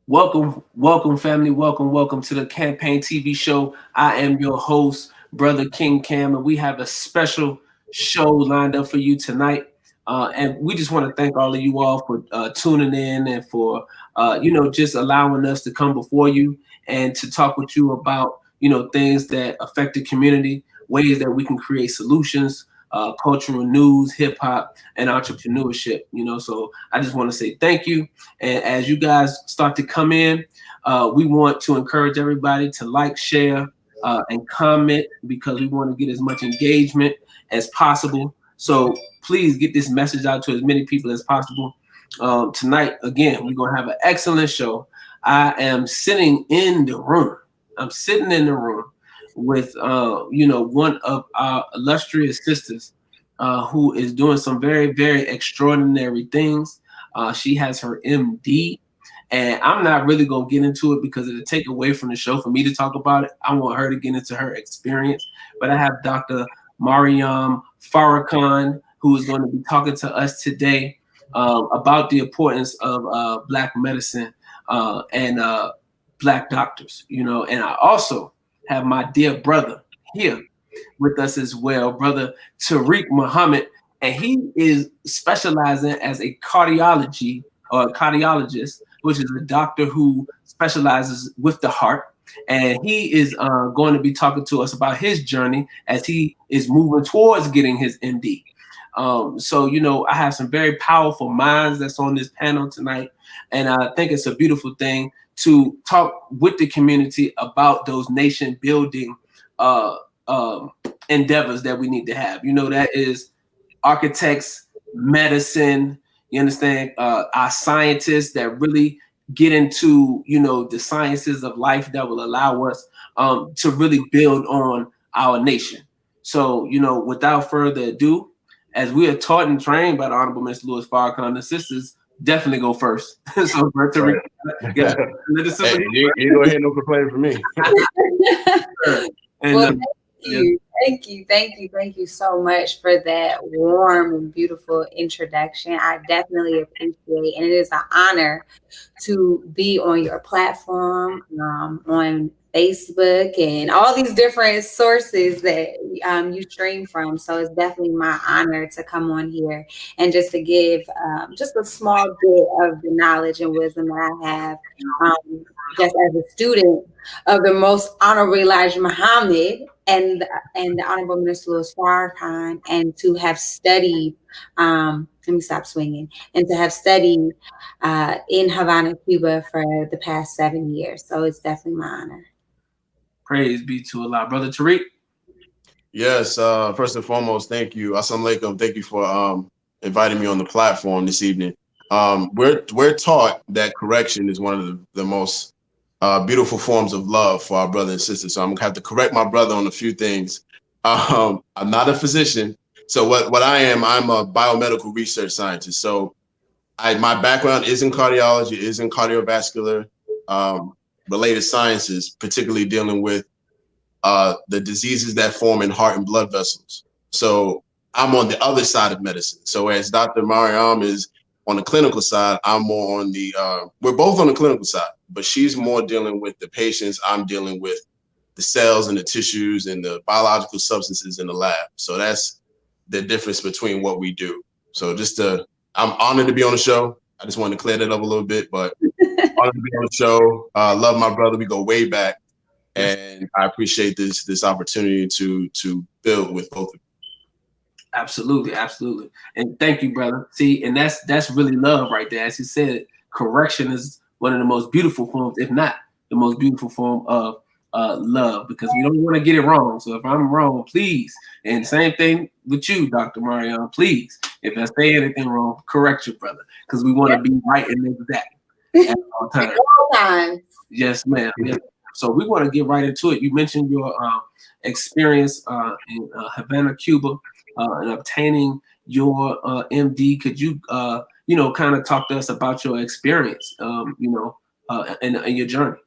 Welcome, family. Welcome to the Campaign TV show. I am your host, Brother King Cam, and we have a special show lined up for you tonight. And we just want to thank all of you all for tuning in and for just allowing us to come before you and to talk with you about things that affect the community, ways that we can create solutions, cultural news, hip hop, and entrepreneurship. So I just want to say thank you. And as you guys start to come in, we want to encourage everybody to like, share, and comment because we want to get as much engagement as possible. So please get this message out to as many people as possible. Tonight, again, we're going to have an excellent show. I am sitting in the room. I'm sitting in the room with, one of our illustrious sisters who is doing some very, very extraordinary things. She has her MD, and I'm not really going to get into it because it'll take away from the show for me to talk about it. I want her to get into her experience. But I have Dr. Maryam Farrakhan, who is going to be talking to us today about the importance of Black medicine and Black doctors. And I also have my dear brother here with us as well, brother Tariq Muhammad, and he is specializing as a cardiologist, which is a doctor who specializes with the heart. And he is going to be talking to us about his journey as he is moving towards getting his MD. So I have some very powerful minds that's on this panel tonight, and I think it's a beautiful thing to talk with the community about those nation building endeavors that we need to have. That is architects, medicine, you understand, our scientists that really get into, the sciences of life that will allow us to really build on our nation. So, without further ado, as we are taught and trained by the Honorable Mr. Louis Farrakhan, the sisters definitely go first. So, Right. yeah, Hey, you ain't gonna hear no complaining from me. and Well, thank you so much for that warm and beautiful introduction. I definitely appreciate, and it is an honor to be on your platform, on Facebook and all these different sources that you stream from. So it's definitely my honor to come on here and just to give just a small bit of the knowledge and wisdom that I have just as a student of the most honorable Elijah Muhammad and the Honorable Minister Louis Farrakhan, and to have studied, let me stop swinging, and to have studied in Havana, Cuba for the past 7 years. So it's definitely my honor. praise be to Allah. Brother Tariq. Yes, first and foremost, thank you. Assalamu alaikum. Thank you for inviting me on the platform this evening. We're taught that correction is one of the most beautiful forms of love for our brothers and sisters. So I'm gonna have to correct my brother on a few things. I'm not a physician. So what I am, I'm a biomedical research scientist. So my background is in cardiology, is in cardiovascular related sciences, particularly dealing with the diseases that form in heart and blood vessels. So I'm on the other side of medicine. So as Dr. Maryam is on the clinical side, I'm more on we're both on the clinical side, but she's more dealing with the patients. I'm dealing with the cells and the tissues and the biological substances in the lab. So that's the difference between what we do. So I'm honored to be on the show. I just wanted to clear that up a little bit, but honored to be on the show. Love my brother. We go way back. And I appreciate this opportunity to build with both of you. Absolutely, absolutely. And thank you, brother. See, and that's really love right there. As he said, correction is one of the most beautiful forms, if not the most beautiful form of love, because we don't want to get it wrong. So if I'm wrong, please. And same thing with you, Dr. Marion, please. If I say anything wrong, correct your brother, because we want to be right and exact at all times. All times. Yes, ma'am. Yes. So we want to get right into it. You mentioned your experience in Havana, Cuba, and obtaining your MD. Could you, kind of talk to us about your experience, and your journey?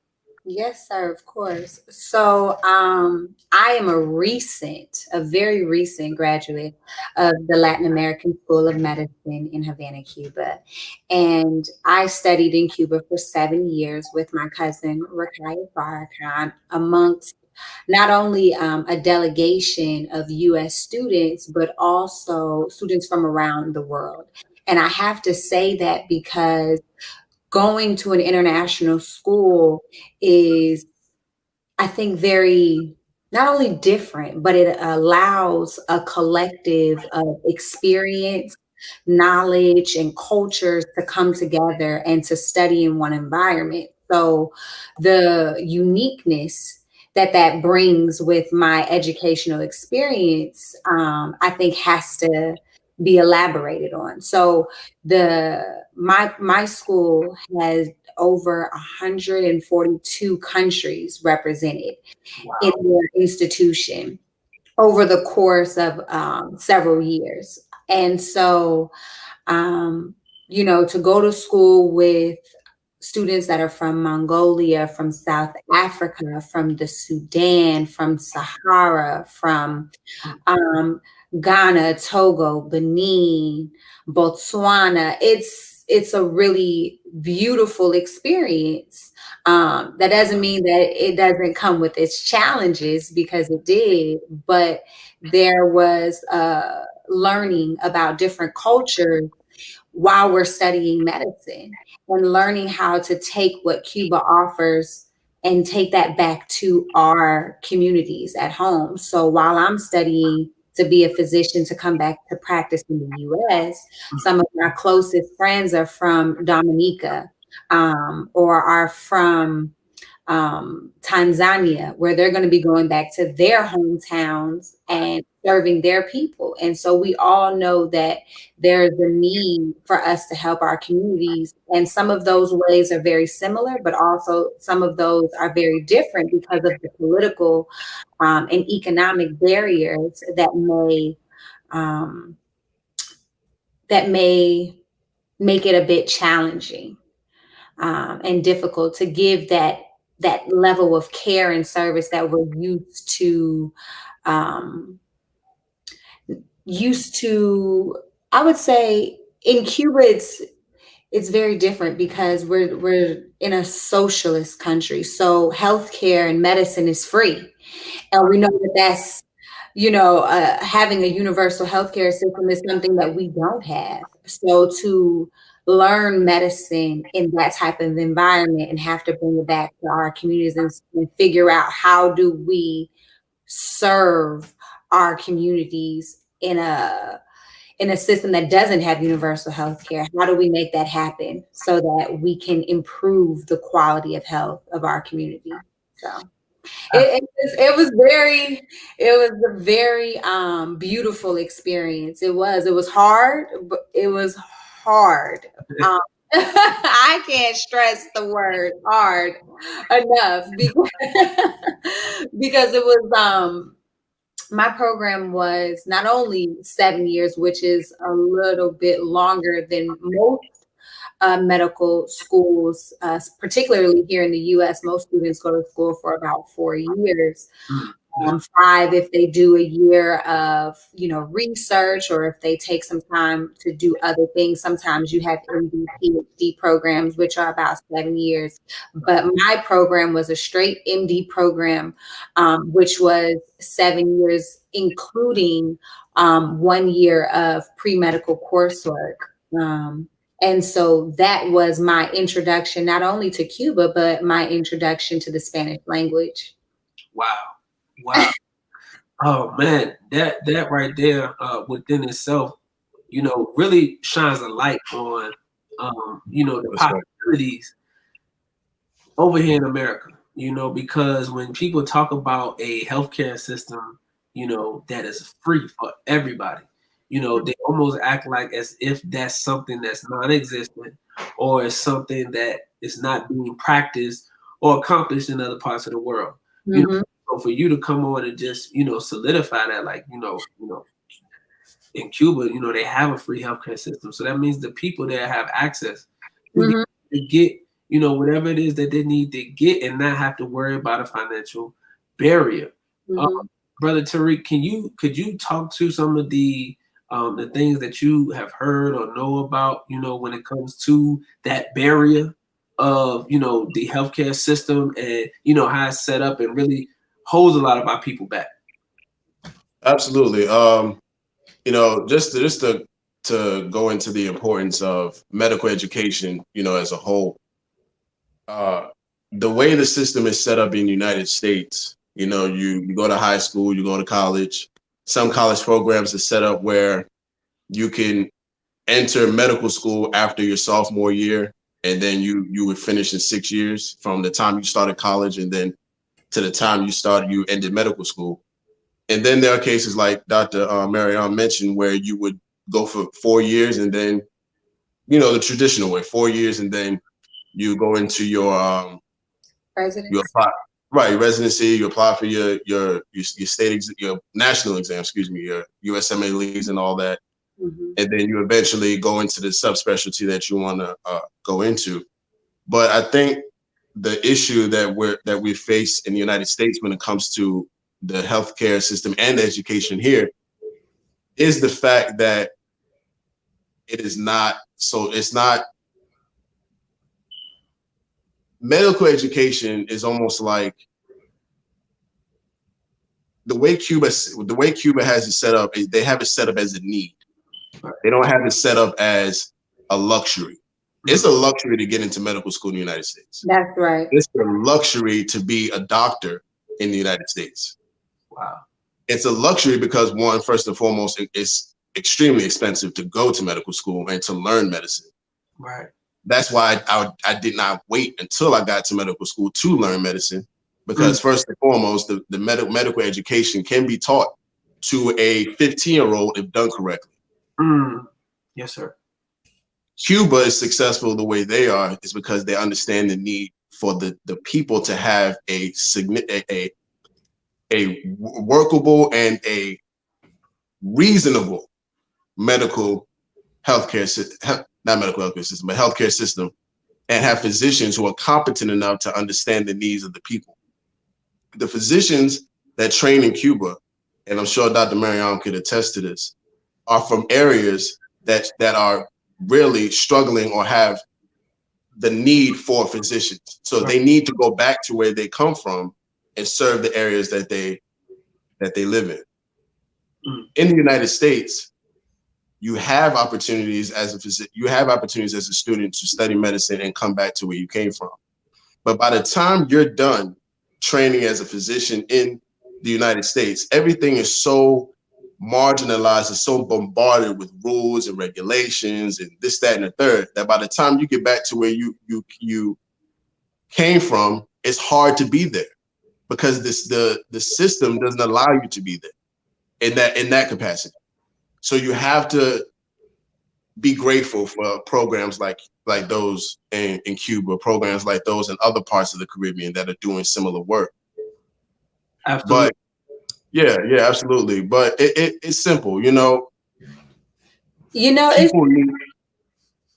Yes, sir, of course. So I am a very recent graduate of the Latin American School of Medicine in Havana, Cuba. And I studied in Cuba for 7 years with my cousin, Rakaya Farrakhan, amongst not only a delegation of US students, but also students from around the world. And I have to say that because going to an international school is, I think, very not only different, but it allows a collective of experience, knowledge, and cultures to come together and to study in one environment. So the uniqueness that brings with my educational experience, I think, has to be elaborated on. So my school has over 142 countries represented in Wow. their institution over the course of several years. And so, um, to go to school with students that are from Mongolia, from South Africa, from the Sudan, from Sahara, from um, Ghana, Togo, Benin, Botswana. It's a really beautiful experience. That doesn't mean that it doesn't come with its challenges, because it did, but there was learning about different cultures while we're studying medicine, and learning how to take what Cuba offers and take that back to our communities at home. So while I'm studying to be a physician to come back to practice in the US, some of my closest friends are from Dominica, or are from Tanzania, where they're going to be going back to their hometowns and serving their people. And so we all know that there's a need for us to help our communities. And some of those ways are very similar, but also some of those are very different because of the political and economic barriers um, that may make it a bit challenging and difficult to give that level of care and service that we're um, used to. I would say in Cuba, it's very different because we're in a socialist country, so healthcare and medicine is free, and we know that that's, having a universal healthcare system is something that we don't have. So to learn medicine in that type of environment and have to bring it back to our communities, and figure out how do we serve our communities in a system that doesn't have universal health care. How do we make that happen so that we can improve the quality of health of our community? So it was a very beautiful experience. It was hard, but it was hard. Um, I can't stress the word hard enough, because because it was my program was not only 7 years, which is a little bit longer than most medical schools, particularly here in the US. Most students go to school for about 4 years. Mm. 5 if they do a year of research, or if they take some time to do other things. Sometimes you have MD, PhD programs, which are about 7 years. But my program was a straight MD program, which was 7 years, including 1 year of pre-medical coursework. And so that was my introduction, not only to Cuba, but my introduction to the Spanish language. Wow. Wow. Oh man, that right there within itself, really shines a light on the That's right. possibilities over here in America, because when people talk about a healthcare system, that is free for everybody, they almost act like as if that's something that's non-existent, or is something that is not being practiced or accomplished in other parts of the world. Mhm. So for you to come on and just, solidify that, like, in Cuba, they have a free healthcare system. So that means the people there have access to, Mhm. to get, whatever it is that they need to get and not have to worry about a financial barrier. Mhm. Brother Tariq, could you talk to some of the things that you have heard or know about, when it comes to that barrier of, the healthcare system and, how it's set up and really holds a lot of our people back? Absolutely. Just to go into the importance of medical education, as a whole. Uh, the way the system is set up in the United States, you go to high school, you go to college. Some college programs are set up where you can enter medical school after your sophomore year, and then you would finish in 6 years from the time you started college, and then to the time you ended medical school. And then there are cases like Dr. Maryam mentioned where you would go for 4 years, and then the traditional way, 4 years, and then you go into you Presidents. apply, right, residency. You apply for your your national exam, excuse me, your USMA leads and all that, Mhm. and then you eventually go into the subspecialty that you want to go into. But I think the issue that we face in the United States when it comes to the healthcare system and education here is the fact that it's not medical education is almost like the way Cuba has it set up is they have it set up as a need. They don't have it set up as a luxury. It's a luxury to get into medical school in the United States. That's right. It's a luxury to be a doctor in the United States. Wow. It's a luxury because one, first and foremost, it's extremely expensive to go to medical school and to learn medicine. Right. That's why I did not wait until I got to medical school to learn medicine, because first and foremost, the medical education can be taught to a 15-year-old if done correctly. Yes, sir. Cuba is successful the way they are is because they understand the need for the people to have a workable and a reasonable medical healthcare system, not medical healthcare system, but healthcare system, and have physicians who are competent enough to understand the needs of the people. The physicians that train in Cuba, and I'm sure Dr. Maryam could attest to this, are from areas that are really struggling or have the need for physicians. So they need to go back to where they come from and serve the areas that they live in. In the United States, you have opportunities as a student to study medicine and come back to where you came from. But by the time you're done training as a physician in the United States, everything is so marginalized, it's so bombarded with rules and regulations and this, that, and the third, that by the time you get back to where you came from, it's hard to be there because the system doesn't allow you to be there in that capacity. So you have to be grateful for programs like those in Cuba, programs like those in other parts of the Caribbean that are doing similar work. Absolutely. But yeah, absolutely. But it's simple, It's. People need.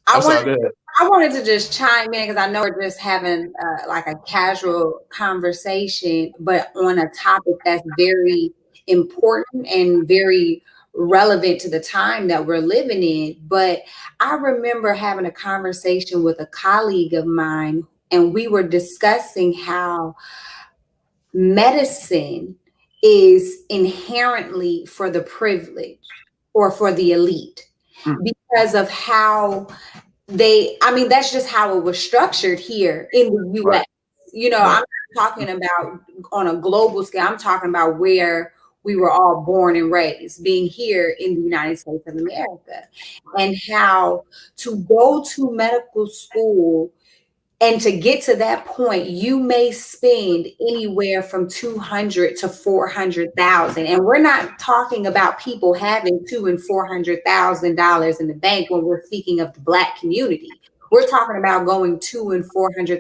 I I'm want. sorry. Go ahead. I wanted to just chime in because I know we're just having like a casual conversation, but on a topic that's very important and very relevant to the time that we're living in. But I remember having a conversation with a colleague of mine, and we were discussing how medicine is inherently for the privileged or for the elite because of how that's just how it was structured here in the US. Right. I'm not talking about on a global scale. I'm talking about where we were all born and raised, being here in the United States of America, and how to go to medical school and to get to that point, you may spend anywhere from 200 to 400,000. And we're not talking about people having $200,000 and $400,000 in the bank when we're speaking of the Black community. We're talking about going $200,000 and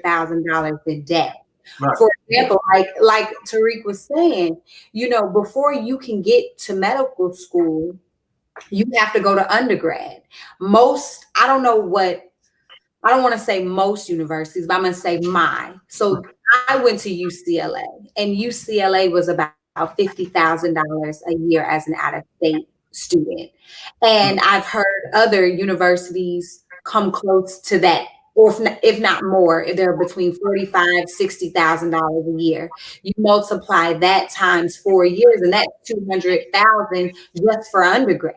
$400,000 in debt. Right. For example, like Tariq was saying, before you can get to medical school, you have to go to undergrad. I don't know what I don't want to say most universities, but I'm going to say my. So I went to UCLA, and UCLA was about $50,000 a year as an out-of-state student. And I've heard other universities come close to that, or if not more, if they're between $45,000-$60,000 a year. You multiply that times 4 years, and that's 200,000 just for undergrad.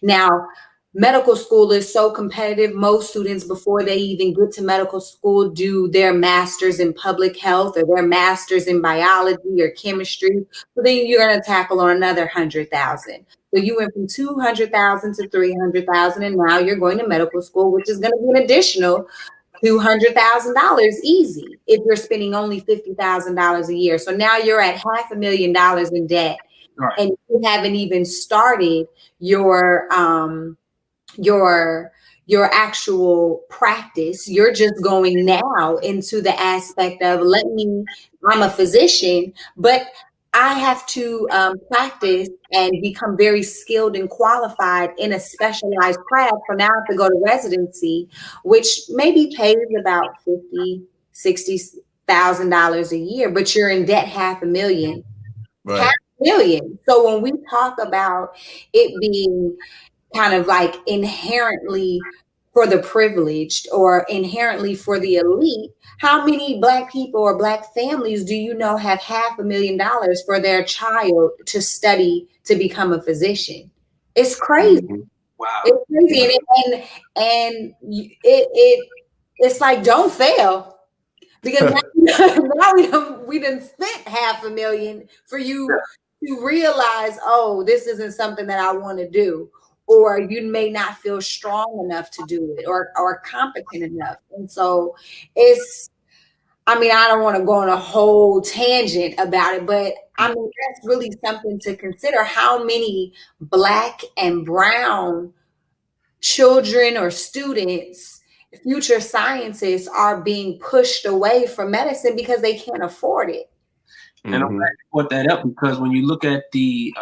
Now, medical school is so competitive. Most students, before they even get to medical school, do their master's in public health or their master's in biology or chemistry. So then you're going to tackle on another 100,000. So you went from 200,000 to 300,000, and now you're going to medical school, which is going to be an additional $200,000 easy if you're spending only $50,000 a year. So now you're at $500,000 in debt, Right. and you haven't even started your actual practice. You're just going now into the aspect of I'm a physician, but I have to practice and become very skilled and qualified in a specialized craft. So now I have to go to residency, which maybe pays about $50,000-$60,000 a year, but you're in debt $500,000. Right. $500,000. So when we talk about it being kind of like inherently for the privileged or inherently for the elite, how many Black people or Black families do you know have $500,000 for their child to study to become a physician? It's crazy. Mhm. Wow. It's crazy, and it's like, don't fail, because now we done spent $500,000 for you to realize, oh, this isn't something that I want to do, or you may not feel strong enough to do it, or competent enough. And so I don't want to go on a whole tangent about it, but that's really something to consider. How many Black and brown children or students, future scientists, are being pushed away from medicine because they can't afford it? And I'm glad you brought that up, because when you look at the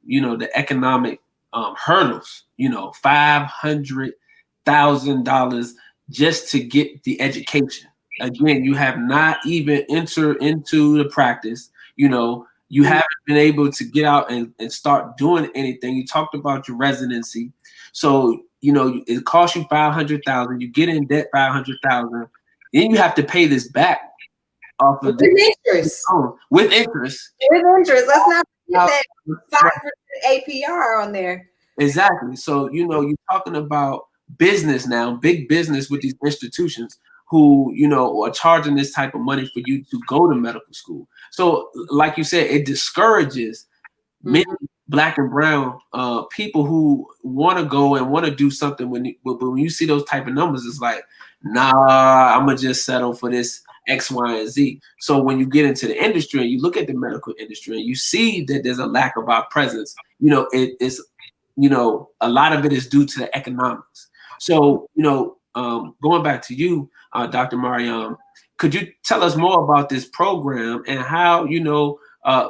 the economic hurdles, $500,000 just to get the education. Again, you have not even entered into the practice. You haven't been able to get out and start doing anything. You talked about your residency. So, it costs you $500,000. You get in debt $500,000. Then you have to pay this back off of interest. With interest. With interest. Let's not put that 5% APR on there. Exactly. So, you're talking about business now, big business with these institutions who, are charging this type of money for you to go to medical school. So, like you said, it discourages many Black and brown people who want to go and want to do something. When you see those type of numbers, it's like, nah, I'm going to just settle for this X, Y, and Z. So when you get into the industry and you look at the medical industry and you see that there's a lack of our presence, it's a lot of it is due to the economics. So, going back to you, Dr. Maryam, could you tell us more about this program and how,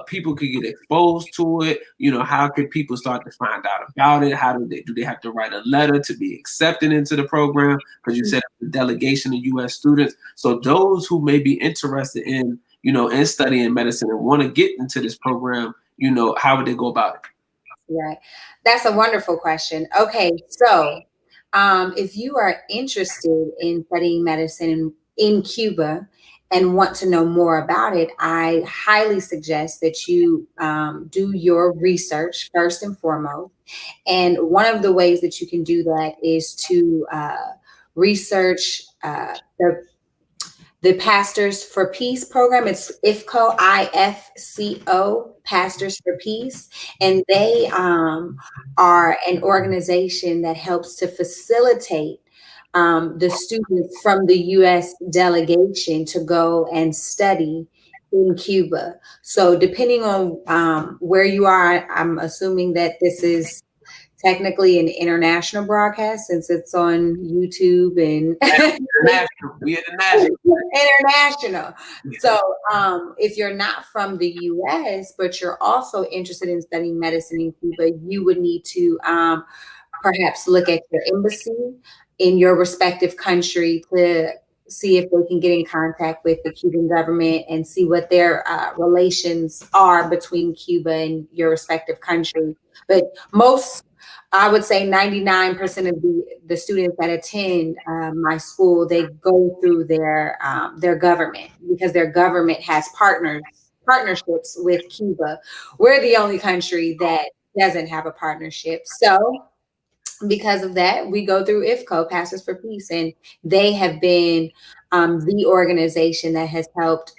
people could get exposed to it? How could people start to find out about it? How do they have to write a letter to be accepted into the program? Because you said the delegation of U.S. students. So those who may be interested in, in studying medicine and want to get into this program, how would they go about it? Right. That's a wonderful question. Okay. So if you are interested in studying medicine in Cuba and want to know more about it, I highly suggest that you do your research first and foremost. And one of the ways that you can do that is to research the Pastors for Peace program. It's IFCO, IFCO, Pastors for Peace. And they are an organization that helps to facilitate the students from the U.S. delegation to go and study in Cuba. So depending on where you are, I'm assuming that this is technically an international broadcast since it's on YouTube and international. So if you're not from the US, but you're also interested in studying medicine in Cuba, you would need to perhaps look at your embassy in your respective country to see if they can get in contact with the Cuban government and see what their relations are between Cuba and your respective country. But most, I would say 99% of the students that attend my school, they go through their government, because their government has partnerships with Cuba. We're the only country that doesn't have a partnership. So because of that, we go through IFCO, Pastors for Peace, and they have been the organization that has helped,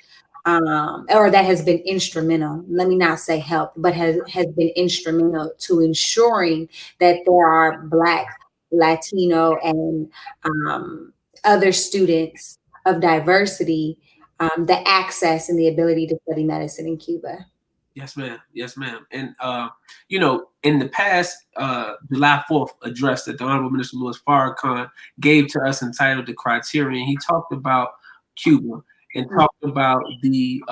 or that has been instrumental. Let me not say help, but has been instrumental to ensuring that there are Black, Latino, and other students of diversity the access and the ability to study medicine in Cuba. Yes, ma'am. Yes, ma'am. And in the past July 4th address that the Honorable Minister Louis Farrakhan gave to us, entitled "The Criterion," he talked about Cuba and talked about the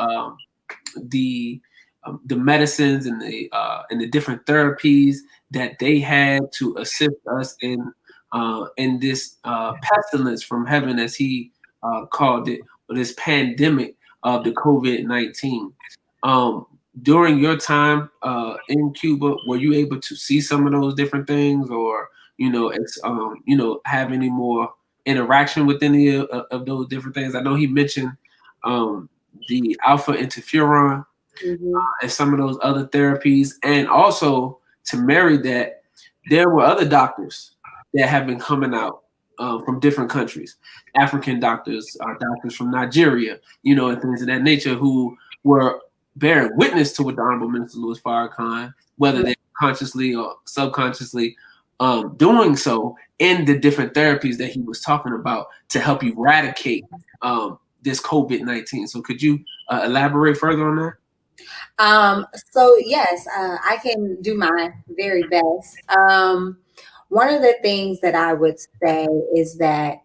medicines and the different therapies that they had to assist us in this pestilence from heaven, as he called it, or this pandemic of the COVID-19. During your time in Cuba, were you able to see some of those different things, or have any more interaction with any of those different things? I know he mentioned the alpha interferon and some of those other therapies, and also to marry that, there were other doctors that have been coming out from different countries, African doctors, doctors from Nigeria, and things of that nature, who were bearing witness to what the Honorable Minister Louis Farrakhan, whether they're consciously or subconsciously doing so in the different therapies that he was talking about to help eradicate this COVID-19. So could you elaborate further on that? So yes, I can do my very best. One of the things that I would say is that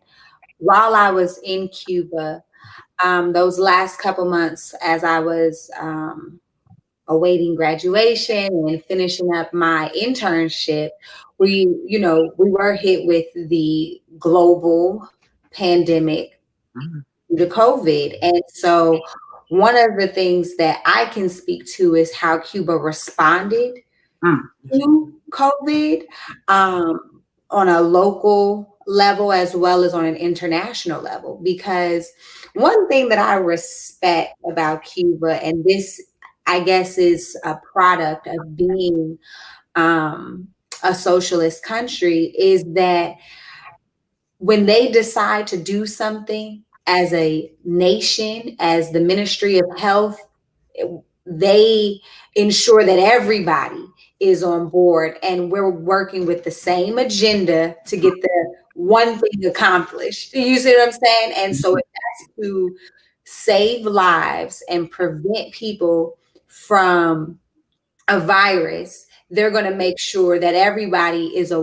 while I was in Cuba, those last couple months, as I was awaiting graduation and finishing up my internship, we were hit with the global pandemic, the COVID. And so one of the things that I can speak to is how Cuba responded to COVID on a local level as well as on an international level. Because one thing that I respect about Cuba, and this, I guess, is a product of being a socialist country, is that when they decide to do something as a nation, as the Ministry of Health, they ensure that everybody is on board and we're working with the same agenda to get the one thing accomplished. You see what I'm saying? And so it has to save lives and prevent people from a virus. They're going to make sure that everybody is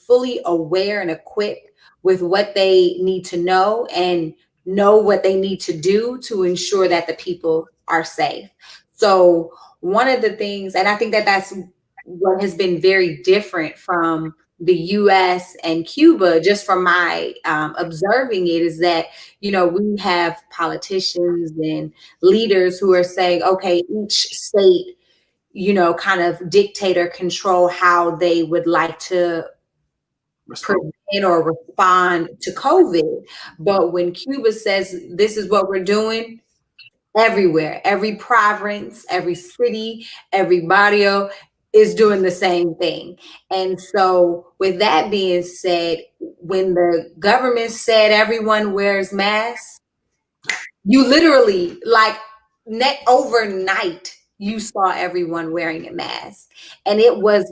fully aware and equipped with what they need to know and know what they need to do to ensure that the people are safe. So one of the things, and I think that that's what has been very different from the US and Cuba, just from my observing it, is that, we have politicians and leaders who are saying, okay, each state, kind of dictate or control how they would like to prevent or respond to COVID. But when Cuba says this is what we're doing, everywhere, every province, every city, every barrio is doing the same thing. And so with that being said, when the government said everyone wears masks, you literally, like, overnight, you saw everyone wearing a mask. And it was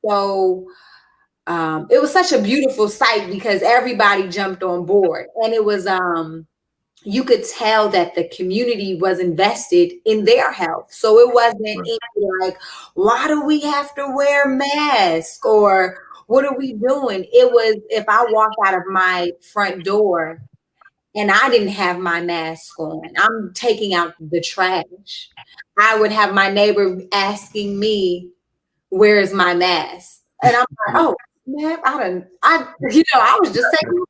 so it was such a beautiful sight because everybody jumped on board. And it was you could tell that the community was invested in their health. So it wasn't like, why do we have to wear masks, or what are we doing? It was, if I walked out of my front door and I didn't have my mask on, I'm taking out the trash, I would have my neighbor asking me, where's my mask? And I'm like, oh, Man, I was just taking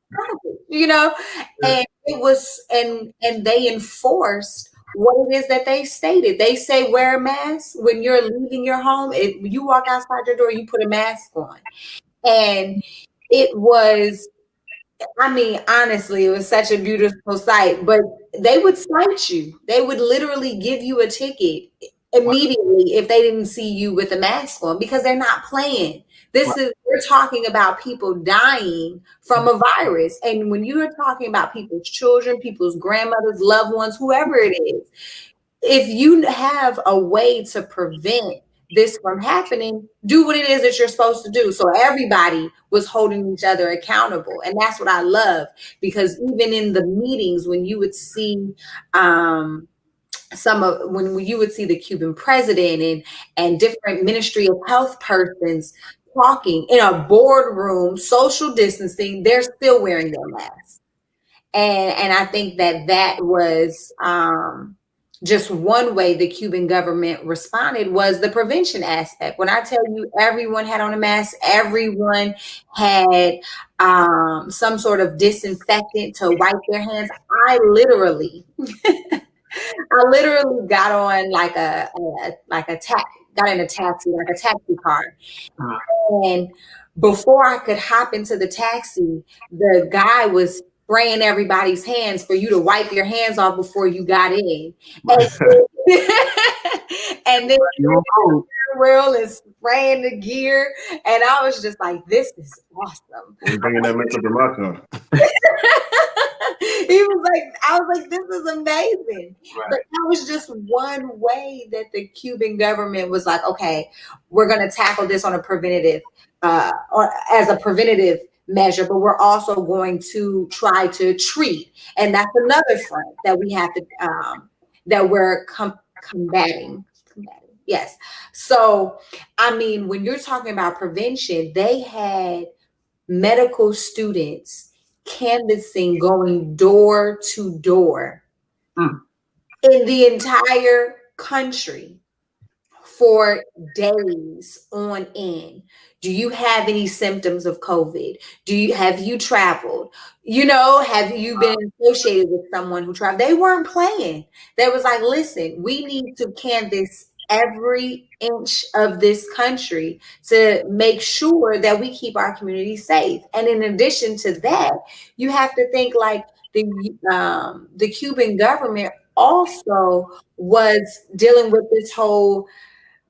and it was, and they enforced what it is that they stated. They say wear a mask when you're leaving your home. If you walk outside your door, you put a mask on. And it was, I mean, honestly, it was such a beautiful sight, but they would cite you. They would literally give you a ticket immediately if they didn't see you with a mask on because they're not playing. We're talking about people dying from a virus. And when you're talking about people's children, people's grandmothers, loved ones, whoever it is, if you have a way to prevent this from happening, do what it is that you're supposed to do. So everybody was holding each other accountable. And that's what I love, because even in the meetings, when you would see when you would see the Cuban president and different Ministry of Health persons talking in a boardroom, social distancing, they're still wearing their masks. And I think that was just one way the Cuban government responded was the prevention aspect. When I tell you everyone had on a mask, everyone had some sort of disinfectant to wipe their hands. I literally got on got in a taxi, like a taxi car. And before I could hop into the taxi, the guy was spraying everybody's hands for you to wipe your hands off before you got in. And then real and spraying the gear. And I was just like, this is awesome. We're bringing that mix up in my car. I was like, this is amazing. Right. But that was just one way that the Cuban government was like, okay, we're going to tackle this on a preventative, or as a preventative measure, but we're also going to try to treat. And that's another front that we have to, that we're combating. Yes. So, I mean, when you're talking about prevention, they had medical students canvassing, going door to door in the entire country for days on end. Do you have any symptoms of COVID? Have you traveled? Have you been associated with someone who traveled? They weren't playing. They was like, listen, we need to canvass every inch of this country to make sure that we keep our community safe. And in addition to that, you have to think like the Cuban government also was dealing with this whole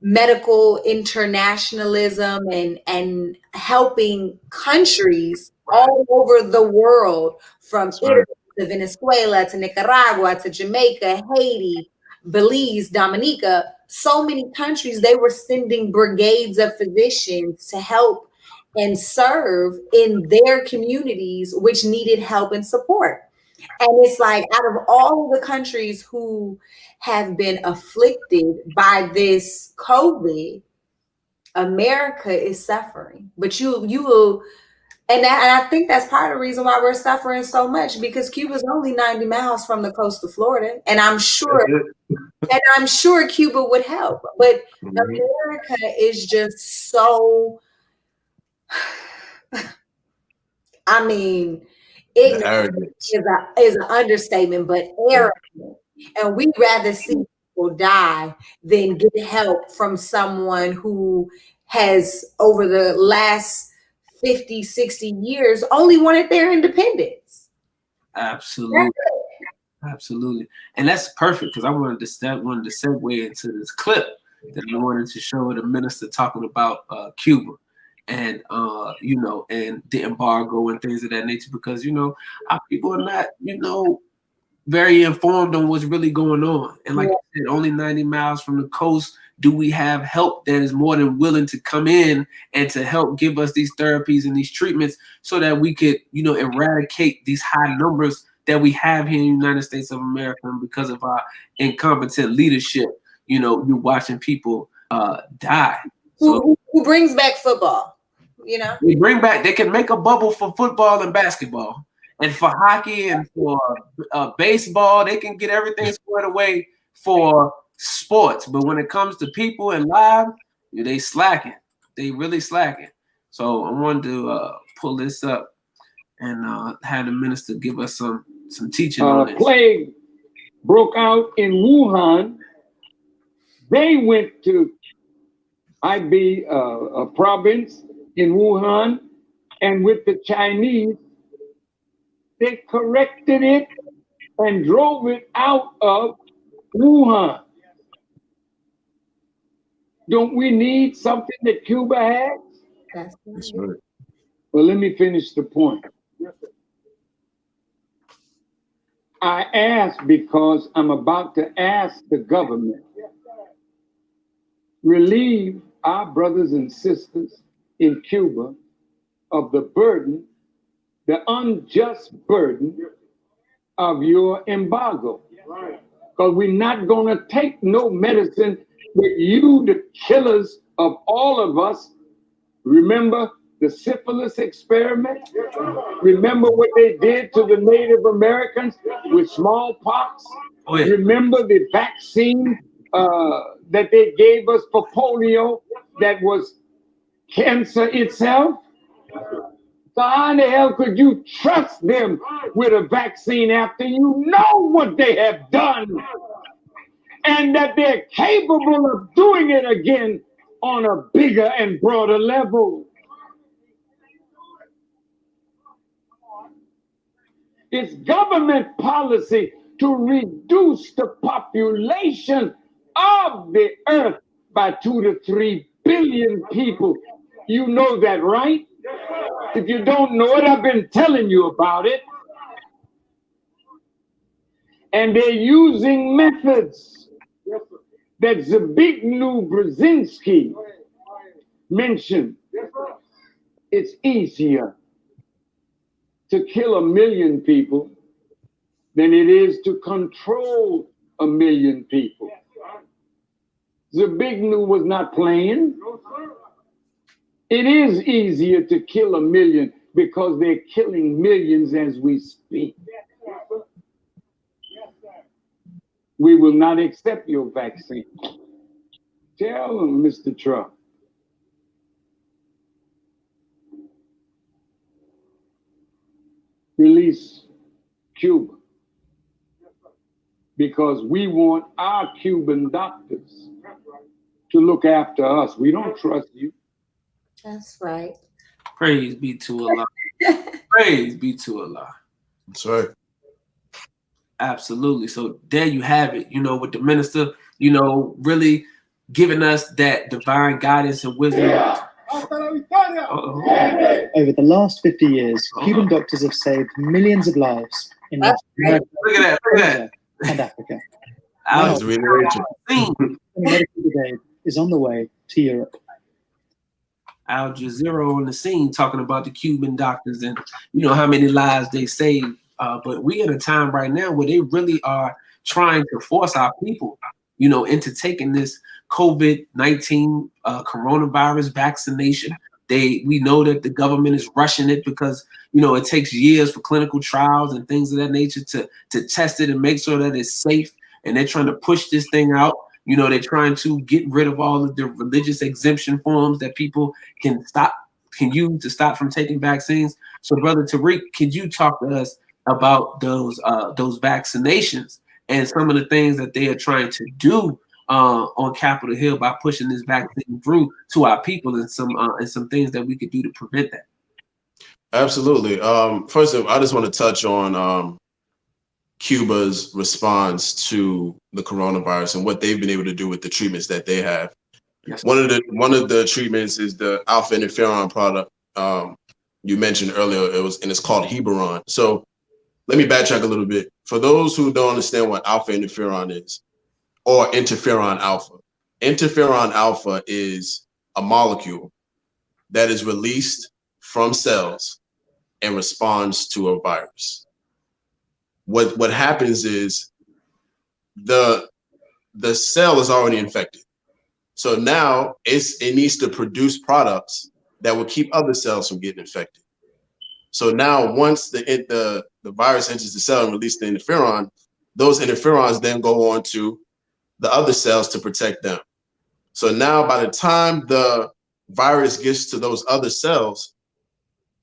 medical internationalism and helping countries all over the world, from Italy to Venezuela to Nicaragua to Jamaica, Haiti, Belize, Dominica, so many countries. They were sending brigades of physicians to help and serve in their communities, which needed help and support. And it's like, out of all of the countries who have been afflicted by this COVID, America is suffering. But you will, and I think that's part of the reason why we're suffering so much, because Cuba's only 90 miles from the coast of Florida, and I'm sure Cuba would help. But America is just so, I mean, ignorance is an understatement, but arrogant. And we'd rather see people die than get help from someone who has, over the last 50, 60 years, only wanted their independence. Absolutely. Absolutely. And that's perfect, because I wanted to segue into this clip that I wanted to show the minister talking about Cuba and and the embargo and things of that nature, because our people are not very informed on what's really going on. And like I said, only 90 miles from the coast, do we have help that is more than willing to come in and to help give us these therapies and these treatments so that we could eradicate these high numbers that we have here in the United States of America. And because of our incompetent leadership, you're watching people die. So, who brings back football? They can make a bubble for football and basketball, and for hockey and for baseball. They can get everything squared away for sports. But when it comes to people and lives, they slacking. They really slacking. So I wanted to pull this up and have the minister give us some teaching on this. Plague broke out in Wuhan. They went to Hubei, a province in Wuhan, and with the Chinese, they corrected it and drove it out of Wuhan. Don't we need something that Cuba has? That's right. Well, let me finish the point. I ask because I'm about to ask the government, relieve our brothers and sisters in Cuba of the burden, the unjust burden of your embargo. Because we're not going to take no medicine that you, the killers of all of us, remember the syphilis experiment? Remember what they did to the Native Americans with smallpox? Oh, yeah. Remember the vaccine that they gave us for polio that was cancer itself? So how in the hell could you trust them with a vaccine after you know what they have done and that they're capable of doing it again on a bigger and broader level? It's government policy to reduce the population of the earth by 2 to 3 billion people. You know that, right? If you don't know it, I've been telling you about it. And they're using methods that Zbigniew Brzezinski mentioned. It's easier to kill 1 million people than it is to control 1 million people. Zbigniew was not playing. It is easier to kill 1 million because they're killing millions as we speak. We will not accept your vaccine. Tell them, Mr. Trump. Release Cuba. Because we want our Cuban doctors to look after us. We don't trust you. That's right. Praise be to Allah. Praise be to Allah. That's right. Absolutely. So there you have it, with the minister, really giving us that divine guidance and wisdom. Over the last 50 years, Cuban doctors have saved millions of lives in North America, Look at that. and Africa. Al That's really ancient. Medical brigade is on the way to Europe. Al Jazeera on the scene talking about the Cuban doctors and how many lives they saved. But we in a time right now where they really are trying to force our people, into taking this COVID-19 coronavirus vaccination. We know that the government is rushing it because it takes years for clinical trials and things of that nature to test it and make sure that it's safe. And they're trying to push this thing out. They're trying to get rid of all of the religious exemption forms that people can use to stop from taking vaccines. So, Brother Tariq, could you talk to us about those vaccinations and some of the things that they are trying to do on Capitol Hill by pushing this vaccine through to our people and some things that we could do to prevent that? Absolutely. First of all, I just want to touch on Cuba's response to the coronavirus and what they've been able to do with the treatments that they have. Yes. One of the treatments is the alpha interferon product you mentioned earlier. It's called Heberon. So let me backtrack a little bit. For those who don't understand what alpha interferon is, or interferon alpha. Interferon alpha is a molecule that is released from cells and responds to a virus. What happens is the cell is already infected. So now it needs to produce products that will keep other cells from getting infected. So now once the virus enters the cell and releases the interferon, those interferons then go on to the other cells to protect them. So now by the time the virus gets to those other cells,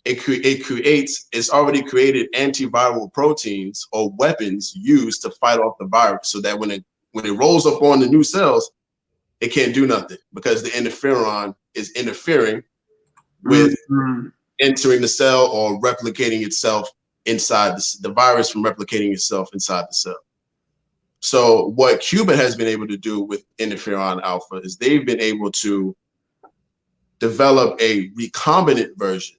it's already created antiviral proteins or weapons used to fight off the virus, so that when it rolls up on the new cells, it can't do nothing, because the interferon is interfering with entering the cell or replicating itself inside the virus from replicating itself inside the cell. So what Cuba has been able to do with interferon alpha is they've been able to develop a recombinant version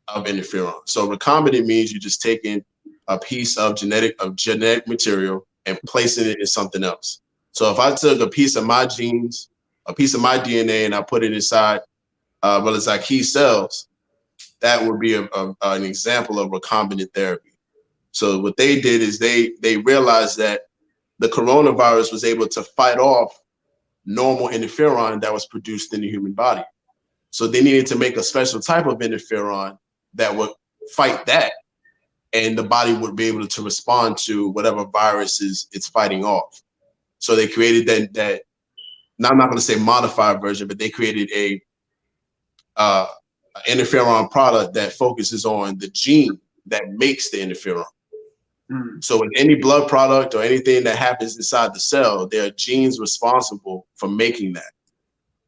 of interferon. So recombinant means you're just taking a piece of genetic material and placing it in something else. So if I took a piece of my genes, a piece of my DNA, and I put it inside key cells, that would be an example of recombinant therapy. So what they did is they realized that the coronavirus was able to fight off normal interferon that was produced in the human body. So they needed to make a special type of interferon that would fight that, and the body would be able to respond to whatever viruses it's fighting off. So they created that. Now I'm not going to say modified version, but they created a interferon product that focuses on the gene that makes the interferon. So in any blood product or anything that happens inside the cell, there are genes responsible for making that.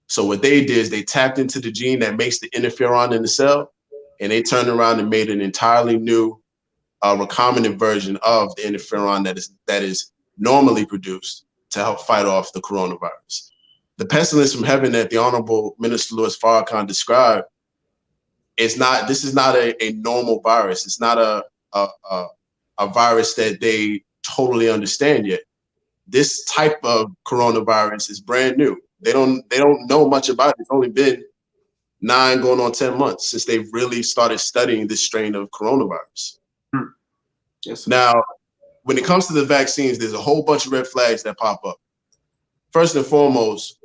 So what they did is they tapped into the gene that makes the interferon in the cell, and they turned around and made an entirely new recombinant version of the interferon that is normally produced to help fight off the coronavirus. The pestilence from heaven that the Honorable Minister Louis Farrakhan described this is not a normal virus. It's not a virus that they totally understand yet. This type of coronavirus is brand new. They don't know much about it. It's only been 9 going on 10 months since they've really started studying this strain of coronavirus. Yes. Now, when it comes to the vaccines, there's a whole bunch of red flags that pop up. First and foremost,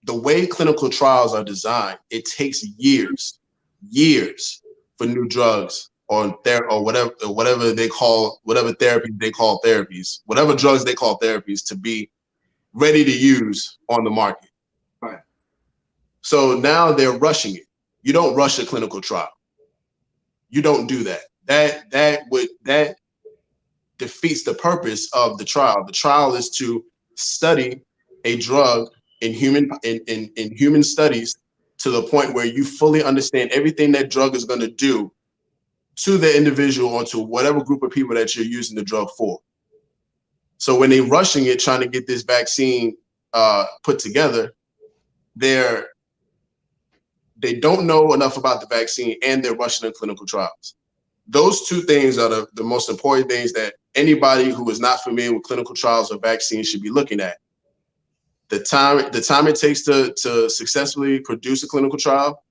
the way clinical trials are designed, it takes years for new drugs or whatever therapies they call therapies, whatever drugs they call therapies, to be ready to use on the market. Right. So now they're rushing it. You don't rush a clinical trial. You don't do that. That defeats the purpose of the trial. The trial is to study a drug in human studies to the point where you fully understand everything that drug is going to do to the individual or to whatever group of people that you're using the drug for. So when they're rushing it, trying to get this vaccine put together, they don't know enough about the vaccine, and they're rushing in clinical trials. Those two things are the most important things that anybody who is not familiar with clinical trials or vaccines should be looking at. The time it takes to successfully produce a clinical trial,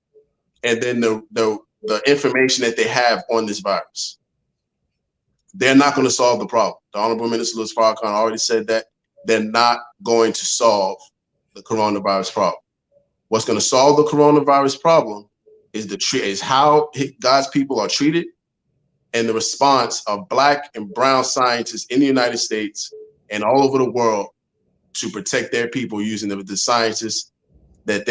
and then the information that they have on this virus. They're not going to solve the problem. The Honorable Minister Louis Farrakhan already said that they're not going to solve the coronavirus problem. What's going to solve the coronavirus problem is how God's people are treated, and the response of Black and brown scientists in the United States and all over the world to protect their people using the scientists that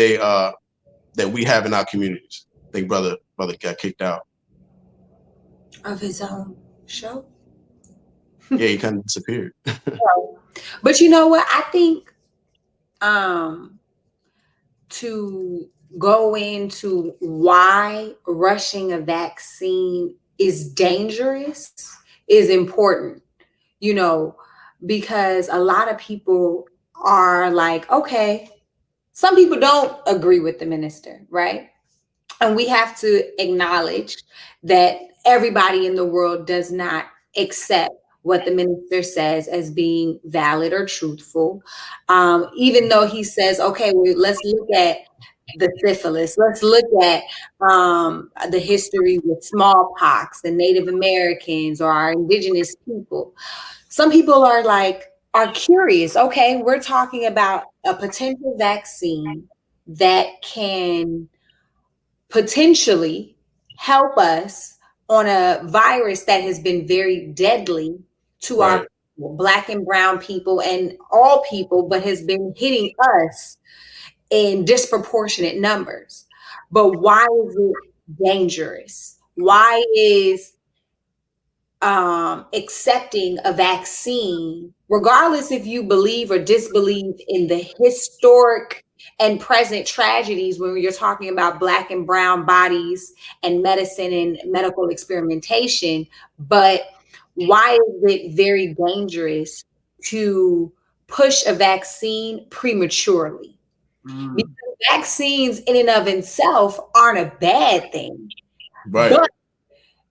we have in our communities. I think brother got kicked out of his own show. Yeah, he kind of disappeared. But you know what? I think to go into why rushing a vaccine is dangerous is important, because a lot of people are like, okay, some people don't agree with the minister, right? And we have to acknowledge that everybody in the world does not accept what the minister says as being valid or truthful. Even though he says, okay, well, let's look at the syphilis. Let's look at the history with smallpox and Native Americans or our indigenous people. Some people are curious. Okay, we're talking about a potential vaccine that can potentially help us on a virus that has been very deadly to Right. our Black and brown people and all people, but has been hitting us in disproportionate numbers. But why is it dangerous? Why is accepting a vaccine, regardless if you believe or disbelieve in the historic and present tragedies when you're talking about Black and brown bodies and medicine and medical experimentation, but why is it very dangerous to push a vaccine prematurely? Because vaccines in and of itself aren't a bad thing. Right. But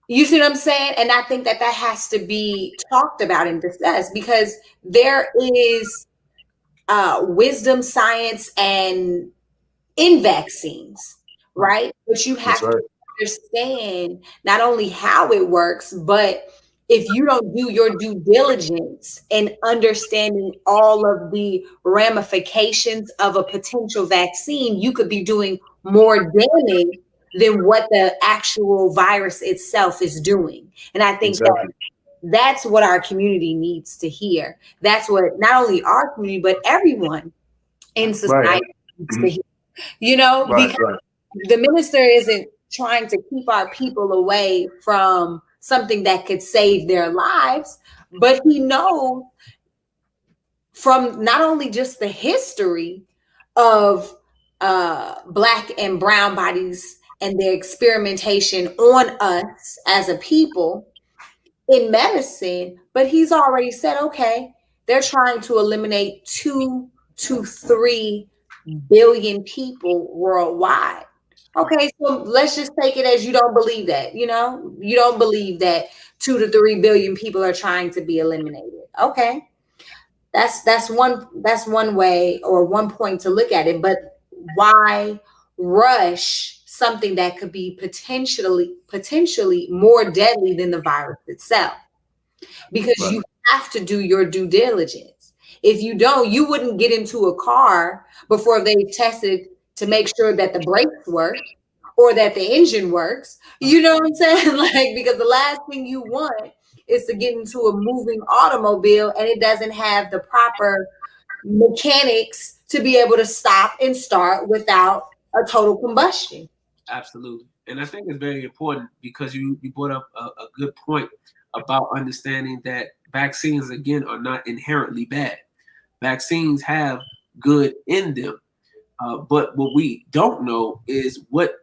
you see what I'm saying? And I think that has to be talked about and discussed, because there is wisdom, science, and in vaccines, right? But you have to understand not only how it works, but if you don't do your due diligence in understanding all of the ramifications of a potential vaccine, you could be doing more damage than what the actual virus itself is doing. And I think that that's what our community needs to hear. That's what not only our community, but everyone in society needs to hear. You know, because the minister isn't trying to keep our people away from something that could save their lives, but he knows from not only just the history of Black and brown bodies and their experimentation on us as a people in medicine, but he's already said, okay, they're trying to eliminate 2 to 3 billion people worldwide. Okay, so let's just take it as you don't believe that, you don't believe that 2 to 3 billion people are trying to be eliminated. Okay. That's one way or one point to look at it, but why rush something that could be potentially more deadly than the virus itself? Because you have to do your due diligence. If you don't, you wouldn't get into a car before they tested to make sure that the brakes work or that the engine works. You know what I'm saying? Like, because the last thing you want is to get into a moving automobile and it doesn't have the proper mechanics to be able to stop and start without a total combustion. Absolutely. And I think it's very important because you brought up a good point about understanding that vaccines, again, are not inherently bad. Vaccines have good in them. But what we don't know is what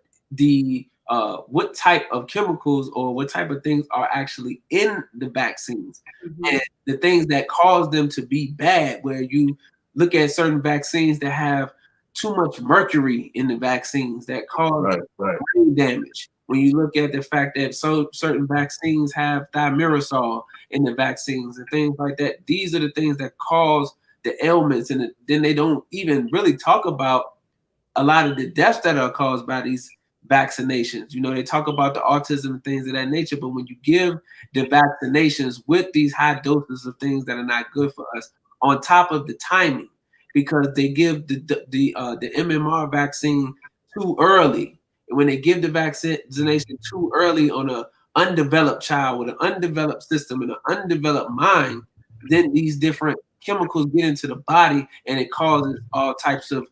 type of chemicals or what type of things are actually in the vaccines, and the things that cause them to be bad, where you look at certain vaccines that have too much mercury in the vaccines that cause brain damage. When you look at the fact that certain vaccines have thimerosal in the vaccines and things like that, these are the things that cause the ailments, and then they don't even really talk about a lot of the deaths that are caused by these vaccinations. They talk about the autism and things of that nature, but when you give the vaccinations with these high doses of things that are not good for us, on top of the timing, because they give the MMR vaccine too early, and when they give the vaccination too early on an undeveloped child with an undeveloped system and an undeveloped mind, then these different chemicals get into the body and it causes all types of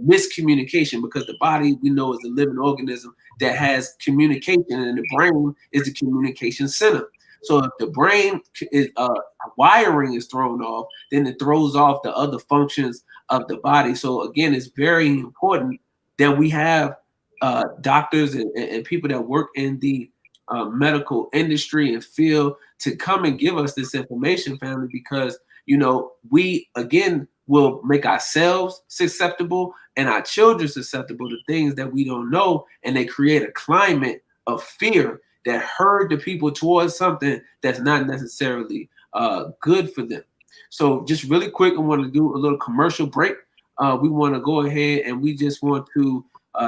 miscommunication, because the body, we know, is a living organism that has communication, and the brain is the communication center. So if the brain is wiring is thrown off, then it throws off the other functions of the body. So again, it's very important that we have doctors and people that work in the medical industry and field to come and give us this information, family, because we again will make ourselves susceptible and our children susceptible to things that we don't know, and they create a climate of fear that herd the people towards something that's not necessarily good for them. So just really quick, I want to do a little commercial break. We want to go ahead and we just want to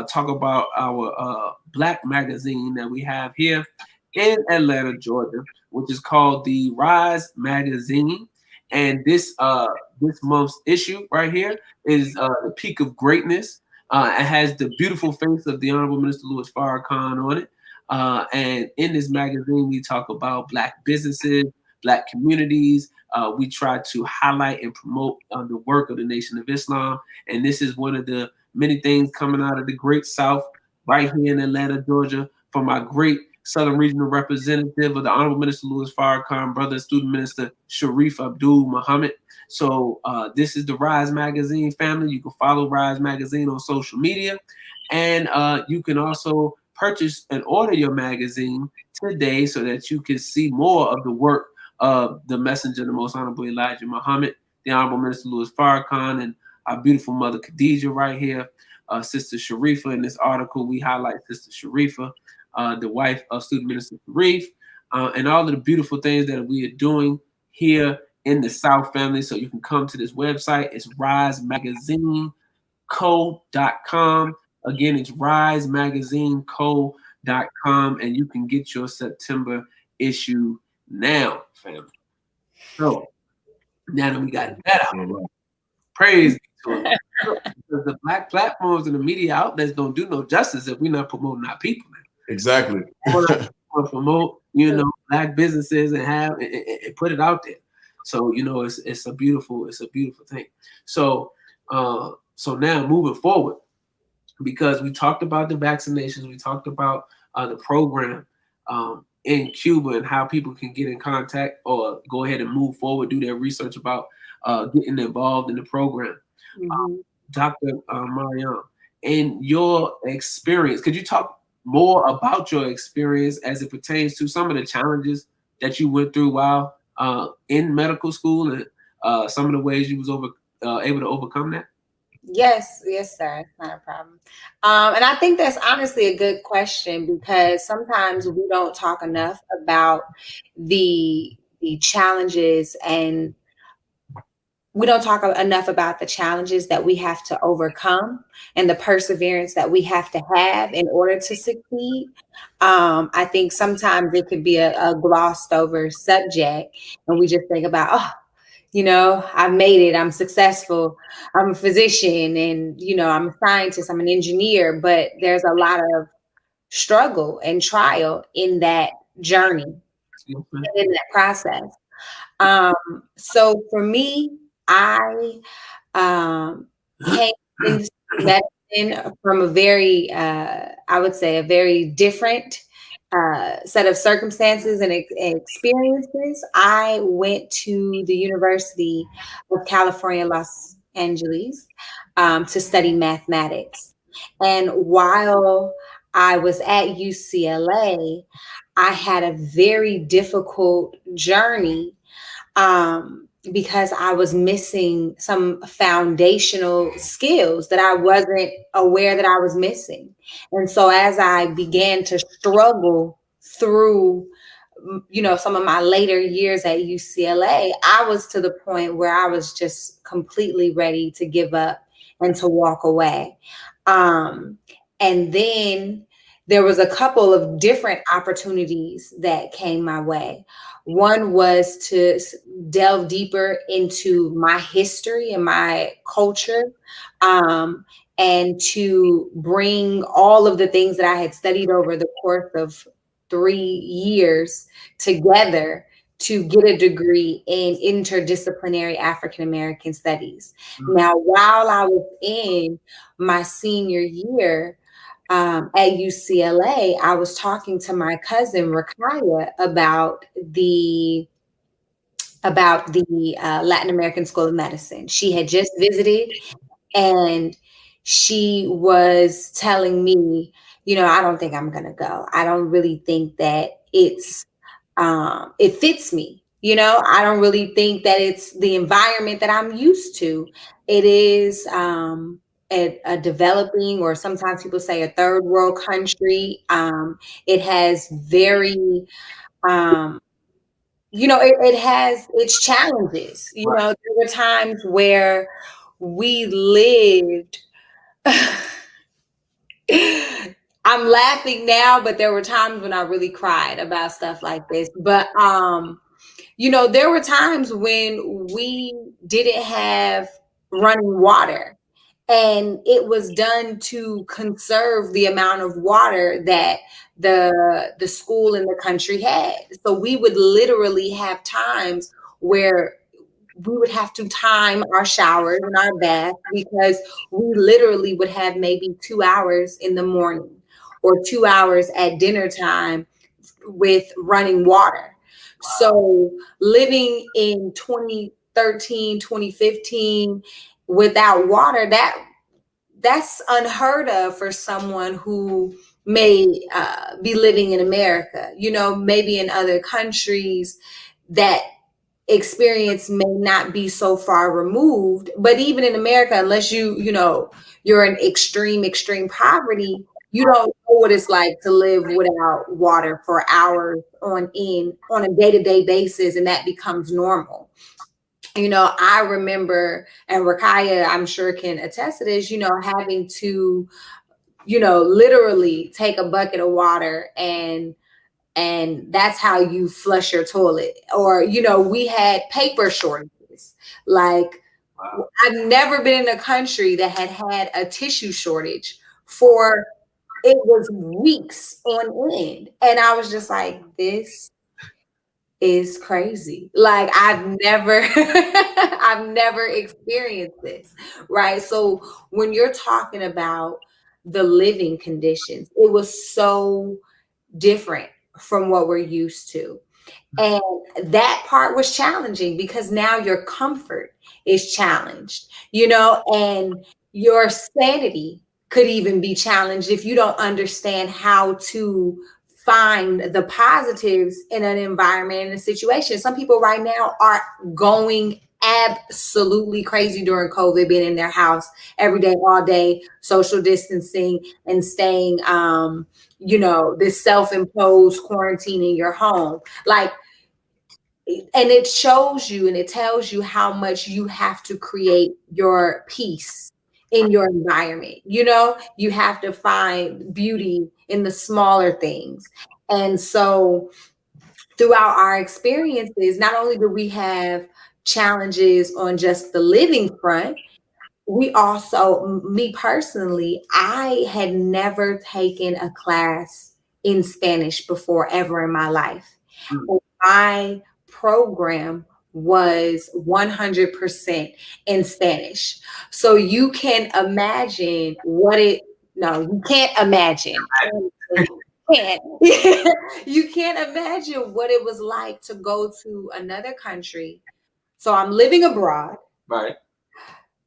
talk about our Black magazine that we have here in Atlanta, Georgia, which is called the Rise Magazine. And this month's issue right here is the Peak of Greatness. It has the beautiful face of the Honorable Minister Louis Farrakhan on it. And in this magazine, we talk about Black businesses, Black communities. We try to highlight and promote the work of the Nation of Islam. And this is one of the many things coming out of the great South right here in Atlanta, Georgia, from our great Southern Regional Representative of the Honorable Minister Louis Farrakhan, brother Student Minister Sharif Abdul Muhammad. So this is the Rise Magazine family. You can follow Rise Magazine on social media, and you can also purchase and order your magazine today so that you can see more of the work of the messenger, the most honorable Elijah Muhammad, the Honorable Minister Louis Farrakhan, and our beautiful mother Khadijah right here, Sister Sharifa. In this article, we highlight Sister Sharifa, the wife of Student Minister Sharif, and all of the beautiful things that we are doing here in the South family. So you can come to this website. It's risemagazineco.com. Again, it's risemagazineco.com, and you can get your September issue now, family. So now that we got that out, praise be to it. Because the black platforms and the media outlets don't do no justice if we're not promoting our people. Exactly. We want to promote, black businesses and have and put it out there. So it's a beautiful thing. So so now moving forward, because we talked about the vaccinations, we talked about the program in Cuba and how people can get in contact or go ahead and move forward, do their research about getting involved in the program. Dr. Maryam, in your experience, could you talk more about your experience as it pertains to some of the challenges that you went through while in medical school and some of the ways you was able to overcome that? Yes, sir. It's not a problem. And I think that's honestly a good question, because sometimes we don't talk enough about the challenges, and we don't talk enough about the challenges that we have to overcome and the perseverance that we have to have in order to succeed. I think sometimes it could be a glossed over subject, and we just think about, I've made it, I'm successful, I'm a physician, and, I'm a scientist, I'm an engineer, but there's a lot of struggle and trial in that journey, in that process. So for me, I came into medicine from a very, I would say, a very different set of circumstances and experiences. I went to the University of California, Los Angeles, to study mathematics. And while I was at UCLA, I had a very difficult journey because I was missing some foundational skills that I wasn't aware that I was missing. And so as I began to struggle through, some of my later years at UCLA, I was to the point where I was just completely ready to give up and to walk away. And then there was a couple of different opportunities that came my way. One was to delve deeper into my history and my culture, and to bring all of the things that I had studied over the course of 3 years together to get a degree in interdisciplinary African American studies. Now, while I was in my senior year at UCLA, I was talking to my cousin Rakaya about the Latin American School of Medicine. She had just visited, and she was telling me, I don't think I'm gonna go. I don't really think that it fits me. I don't really think that it's the environment that I'm used to. It is a developing, or sometimes people say a third world country. It has very, it has its challenges. There were times where we lived. I'm laughing now, but there were times when I really cried about stuff like this. But there were times when we didn't have running water, and it was done to conserve the amount of water that the school in the country had. So we would literally have times where we would have to time our showers and our bath because we literally would have maybe 2 hours in the morning or 2 hours at dinner time with running water. So living in 2013, 2015 without water, that's unheard of for someone who may be living in America. You know, maybe in other countries that experience may not be so far removed, but even in America, unless you're in extreme poverty, you don't know what it's like to live without water for hours on a day-to-day basis, and that becomes normal. You know, I remember, and Rakaya, I'm sure, can attest to this, having to, literally take a bucket of water and that's how you flush your toilet. Or, we had paper shortages. Like, I've never been in a country that had a tissue shortage for, it was weeks on end. And I was just like, this is crazy. Like, I've never I've never experienced this, right? So when you're talking about the living conditions, it was so different from what we're used to. And that part was challenging because now your comfort is challenged, and your sanity could even be challenged if you don't understand how to find the positives in an environment, in a situation. Some people right now are going absolutely crazy during COVID, being in their house every day, all day, social distancing and staying, this self-imposed quarantine in your home. Like, and it shows you and it tells you how much you have to create your peace in your environment. You have to find beauty in the smaller things. And so throughout our experiences, not only do we have challenges on just the living front, we also, me personally, I had never taken a class in Spanish before ever in my life. My program was 100% in Spanish. So you can imagine you can't imagine. You can't imagine what it was like to go to another country. So I'm living abroad. Right.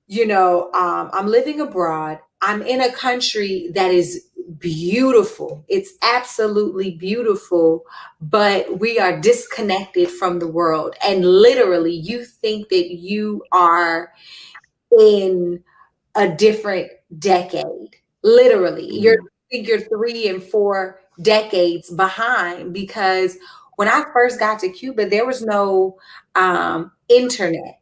I'm living abroad. I'm in a country that is beautiful. It's absolutely beautiful, but we are disconnected from the world. And literally, you think that you are in a different decade. Literally, you're 3 and 4 decades behind, because when I first got to Cuba, there was no internet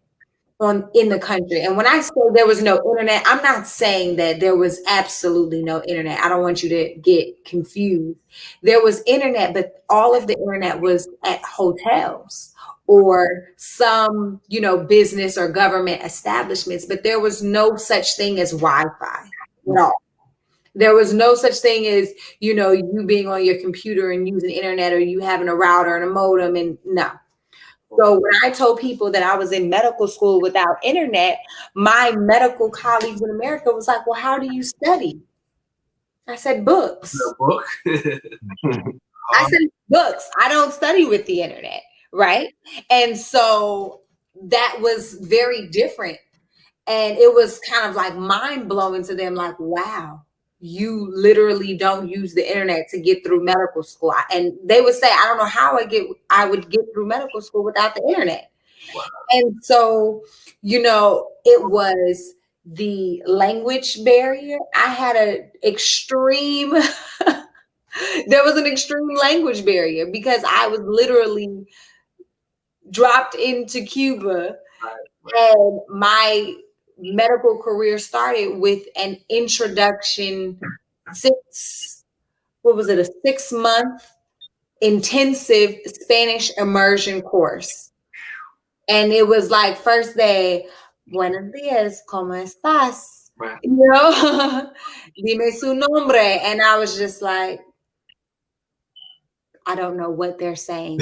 in the country. And when I say there was no internet, I'm not saying that there was absolutely no internet. I don't want you to get confused. There was internet, but all of the internet was at hotels or some, business or government establishments, but there was no such thing as Wi-Fi at all. There was no such thing as, you being on your computer and using internet, or you having a router and a modem, and no. So when I told people that I was in medical school without internet, my medical colleagues in America was like, well, how do you study? I said, books. Book. I said, books. I don't study with the internet, right? And so that was very different. And it was kind of like mind blowing to them, like, wow, you literally don't use the internet to get through medical school. And they would say, I don't know how I would get through medical school without the internet. Wow. And so, it was the language barrier. I had there was an extreme language barrier because I was literally dropped into Cuba. And my medical career started with an introduction, a 6-month intensive Spanish immersion course. And it was like, first day, buenos días, ¿cómo estás? Right. Dime su nombre. And I was just like, I don't know what they're saying.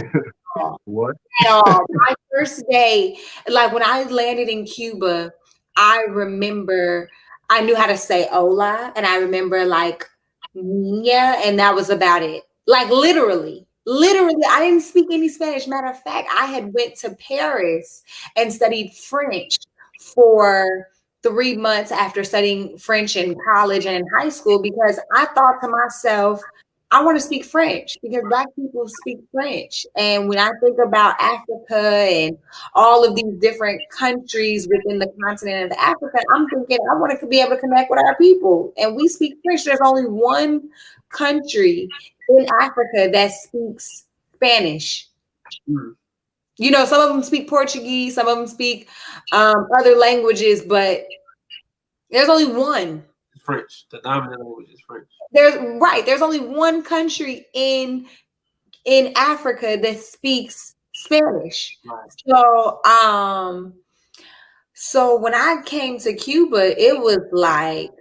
What? At all. My first day, like when I landed in Cuba, I remember I knew how to say hola, and I remember like niña, and that was about it. Like literally, I didn't speak any Spanish. Matter of fact, I had went to Paris and studied French for 3 months after studying French in college and in high school because I thought to myself, I want to speak French because Black people speak French. And when I think about Africa and all of these different countries within the continent of Africa, I'm thinking I want to be able to connect with our people. And we speak French. There's only one country in Africa that speaks Spanish. You know, some of them speak Portuguese, some of them speak other languages, but there's only one. French. The dominant language is French. There's only one country in Africa that speaks Spanish. Right. So when I came to Cuba, it was like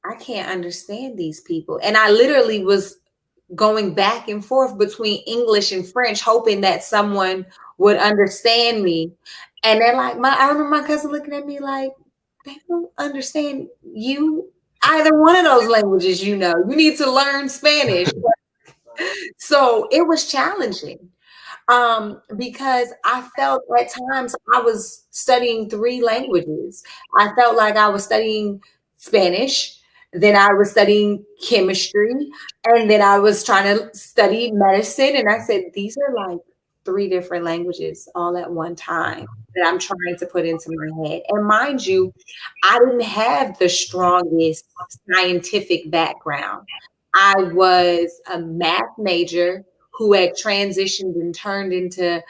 I can't understand these people, and I literally was going back and forth between English and French, hoping that someone would understand me. And they're like, I remember my cousin looking at me like, they don't understand you either one of those languages. You need to learn Spanish. So it was challenging because I felt at times I was studying 3 languages. I felt like I was studying Spanish, then I was studying chemistry, and then I was trying to study medicine. And I said, these are like 3 different languages all at one time that I'm trying to put into my head. And mind you, I didn't have the strongest scientific background. I was a math major who had transitioned and turned into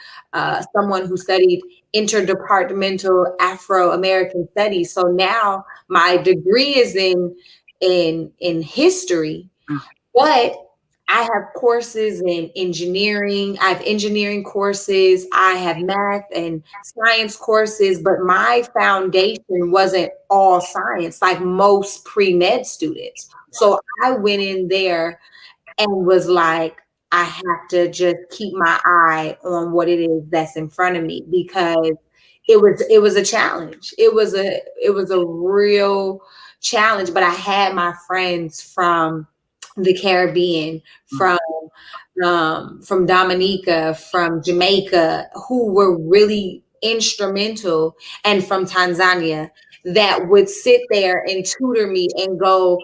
someone who studied interdepartmental Afro-American studies. So now my degree is in history, but I have courses in engineering. I have engineering courses. I have math and science courses, but my foundation wasn't all science like most pre-med students. So I went in there and was like, I have to just keep my eye on what it is that's in front of me because it was a challenge. It was a real challenge, but I had my friends from the Caribbean, from Dominica, from Jamaica, who were really instrumental, and from Tanzania that would sit there and tutor me and go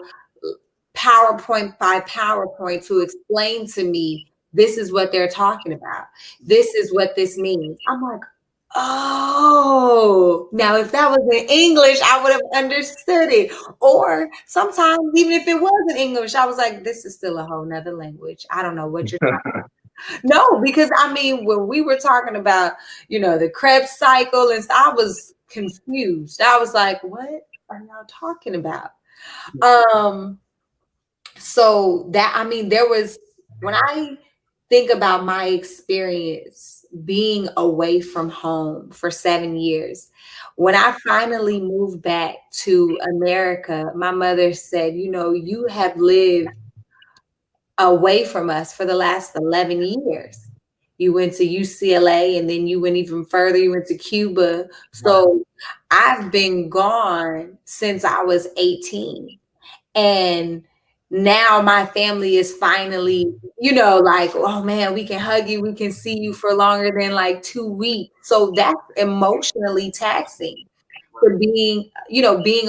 PowerPoint by PowerPoint to explain to me, this is what they're talking about. This is what this means. I'm like, oh, now if that was in English, I would have understood it. Or sometimes, even if it was in English, I was like, this is still a whole nother language. I don't know what you're talking about. No, because I mean, when we were talking about, the Krebs cycle and stuff, I was confused. I was like, what are y'all talking about? So that, I mean, when I think about my experience being away from home for 7 years, when I finally moved back to America, my mother said, you have lived away from us for the last 11 years. You went to UCLA and then you went even further, you went to Cuba. So I've been gone since I was 18. And now my family is finally, like, oh man, we can hug you. We can see you for longer than like 2 weeks. So that's emotionally taxing for being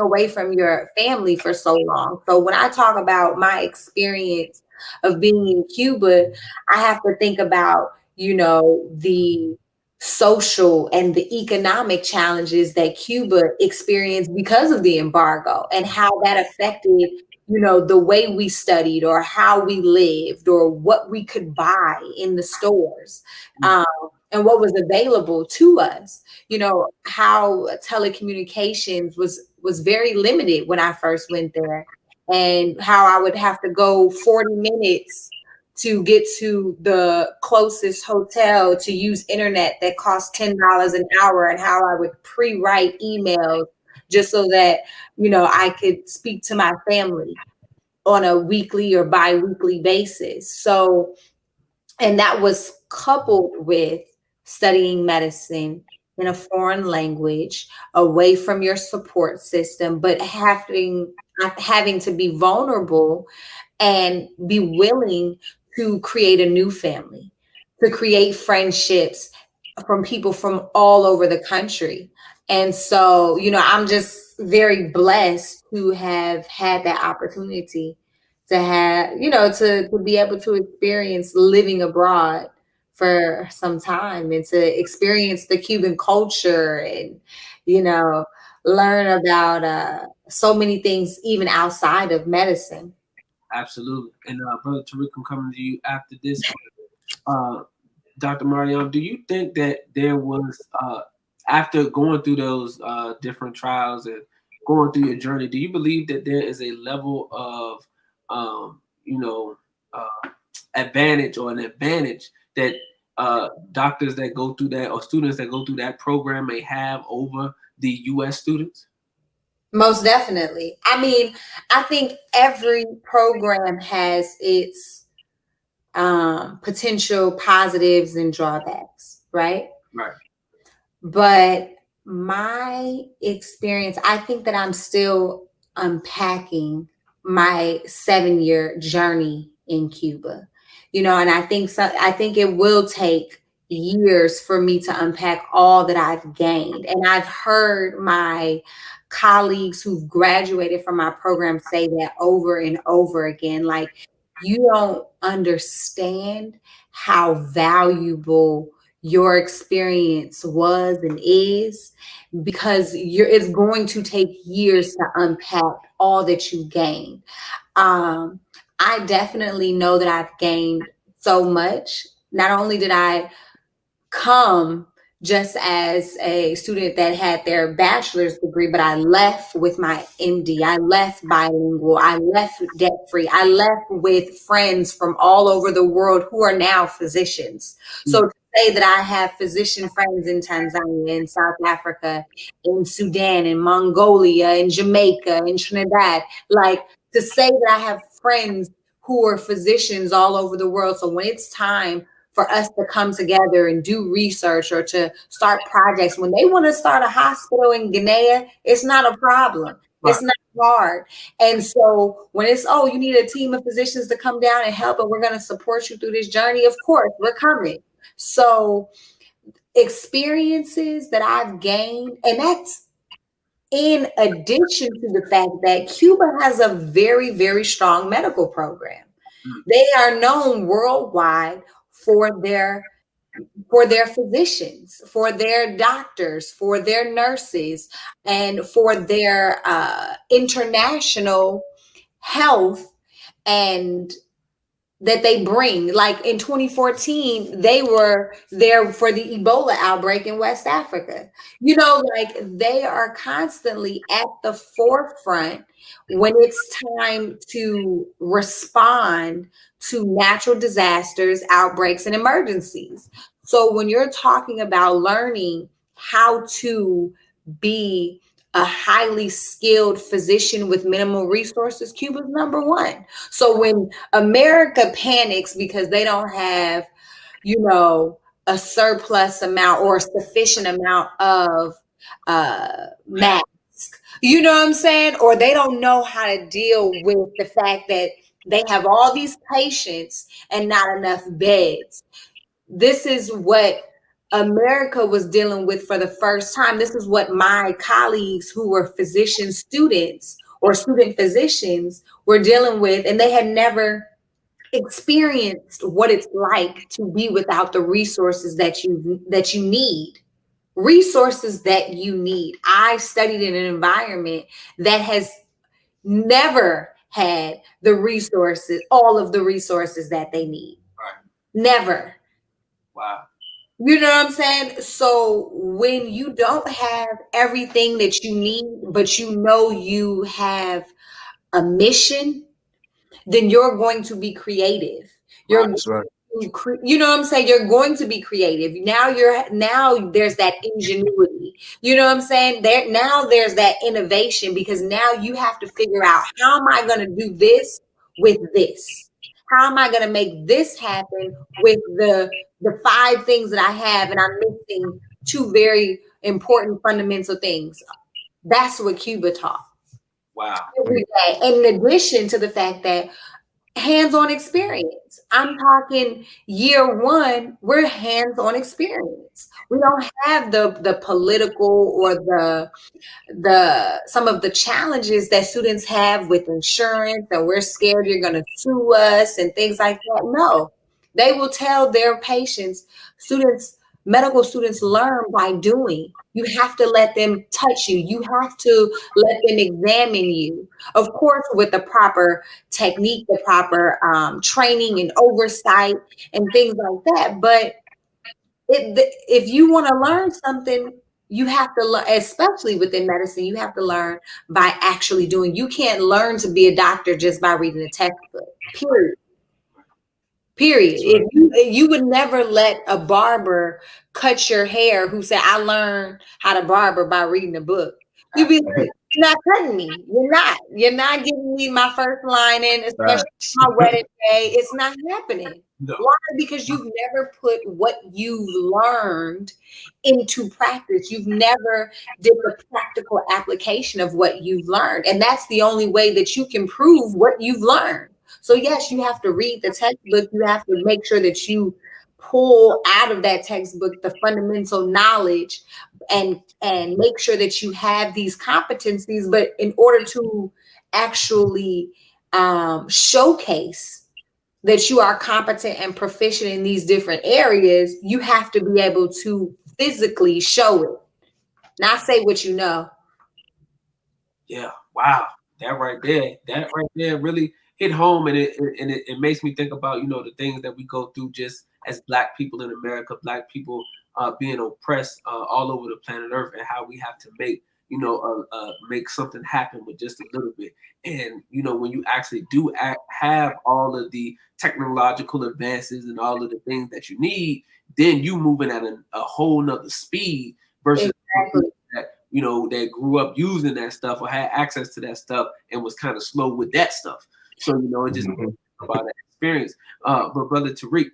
away from your family for so long. So when I talk about my experience of being in Cuba, I have to think about, the social and the economic challenges that Cuba experienced because of the embargo and how that affected, the way we studied or how we lived or what we could buy in the stores and what was available to us. How telecommunications was very limited when I first went there, and how I would have to go 40 minutes to get to the closest hotel to use internet that cost $10 an hour, and how I would pre-write emails just so that, I could speak to my family on a weekly or bi-weekly basis. So, and that was coupled with studying medicine in a foreign language, away from your support system, but having to be vulnerable and be willing to create a new family, to create friendships from people from all over the country. And so, I'm just very blessed to have had that opportunity to have, to be able to experience living abroad for some time and to experience the Cuban culture and, learn about so many things even outside of medicine. Absolutely. And Brother Tariq, I'm coming to you after this. Dr. Maryam, do you think that there was, after going through those different trials and going through your journey, do you believe that there is a level of, advantage or an advantage that doctors that go through that or students that go through that program may have over the U.S. students? Most definitely. I mean, I think every program has its potential positives and drawbacks, right? Right. But my experience, I think that I'm still unpacking my 7-year journey in Cuba. And I think it will take years for me to unpack all that I've gained. And I've heard my colleagues who've graduated from my program say that over and over again. Like, you don't understand how valuable your experience was and is, because it's going to take years to unpack all that you gained. I definitely know that I've gained so much. Not only did I come just as a student that had their bachelor's degree, but I left with my MD. I left bilingual. I left debt free. I left with friends from all over the world who are now physicians. So to say that I have physician friends in Tanzania, in South Africa, in Sudan, in Mongolia, in Jamaica, in Trinidad, like, to say that I have friends who are physicians all over the world. So when it's time for us to come together and do research or to start projects, when they want to start a hospital in Guinea, it's not a problem. Right. It's not hard. And so when it's, you need a team of physicians to come down and help, and we're going to support you through this journey, of course, we're coming. So experiences that I've gained, and that's in addition to the fact that Cuba has a very, very strong medical program. They are known worldwide for their physicians, for their doctors, for their nurses, and for their international health and that they bring. Like in 2014, they were there for the Ebola outbreak in West Africa. Like, they are constantly at the forefront when it's time to respond to natural disasters, outbreaks, and emergencies. So when you're talking about learning how to be a highly skilled physician with minimal resources, Cuba's number one. So when America panics because they don't have, a surplus amount or a sufficient amount of masks, you know what I'm saying? Or they don't know how to deal with the fact that they have all these patients and not enough beds. This is what America was dealing with for the first time. This is what my colleagues who were physician students or student physicians were dealing with, and they had never experienced what it's like to be without the resources that you need. Resources that you need. I studied in an environment that has never had the resources, all of the resources that they need. Right. Never. Wow. You know what I'm saying? So when you don't have everything that you need, but you have a mission, then you're going to be creative. That's right. You know what I'm saying? You're going to be creative. Now there's that ingenuity. You know what I'm saying? There's that innovation, because now you have to figure out, how am I going to do this with this? How am I going to make this happen with the 5 things that I have, and I'm missing 2 very important fundamental things? That's what Cuba taught. Wow. Every day. In addition to the fact that hands-on experience. I'm talking year 1, we're hands-on experience. We don't have the political or the some of the challenges that students have with insurance, and we're scared you're going to sue us and things like that. No, they will tell their patients, medical students learn by doing. You have to let them touch you. You have to let them examine you, of course, with the proper technique, the proper training and oversight and things like that. But if you want to learn something, you have to learn, especially within medicine, you have to learn by actually doing. You can't learn to be a doctor just by reading a textbook, period. If you would never let a barber cut your hair who said, I learned how to barber by reading a book. You'd be like, you're not cutting me. You're not giving me my first line in, especially my wedding day. It's not happening. No. Why? Because you've never put what you've learned into practice. You've never did the practical application of what you've learned. And that's the only way that you can prove what you've learned. So yes, you have to read the textbook. You have to make sure that you pull out of that textbook the fundamental knowledge and make sure that you have these competencies. But in order to actually showcase that you are competent and proficient in these different areas, you have to be able to physically show it, not say what you know. Yeah. Wow. That right there really hit home, and it makes me think about, you know, the things that we go through just as Black people in America, Black people being oppressed all over the planet Earth, and how we have to make, you know, make something happen with just a little bit. And, you know, when you actually do have all of the technological advances and all of the things that you need, then you moving at a whole nother speed versus Exactly. that, you know, that grew up using that stuff or had access to that stuff and was kind of slow with that stuff. So, you know, it just about that experience. But Brother Tariq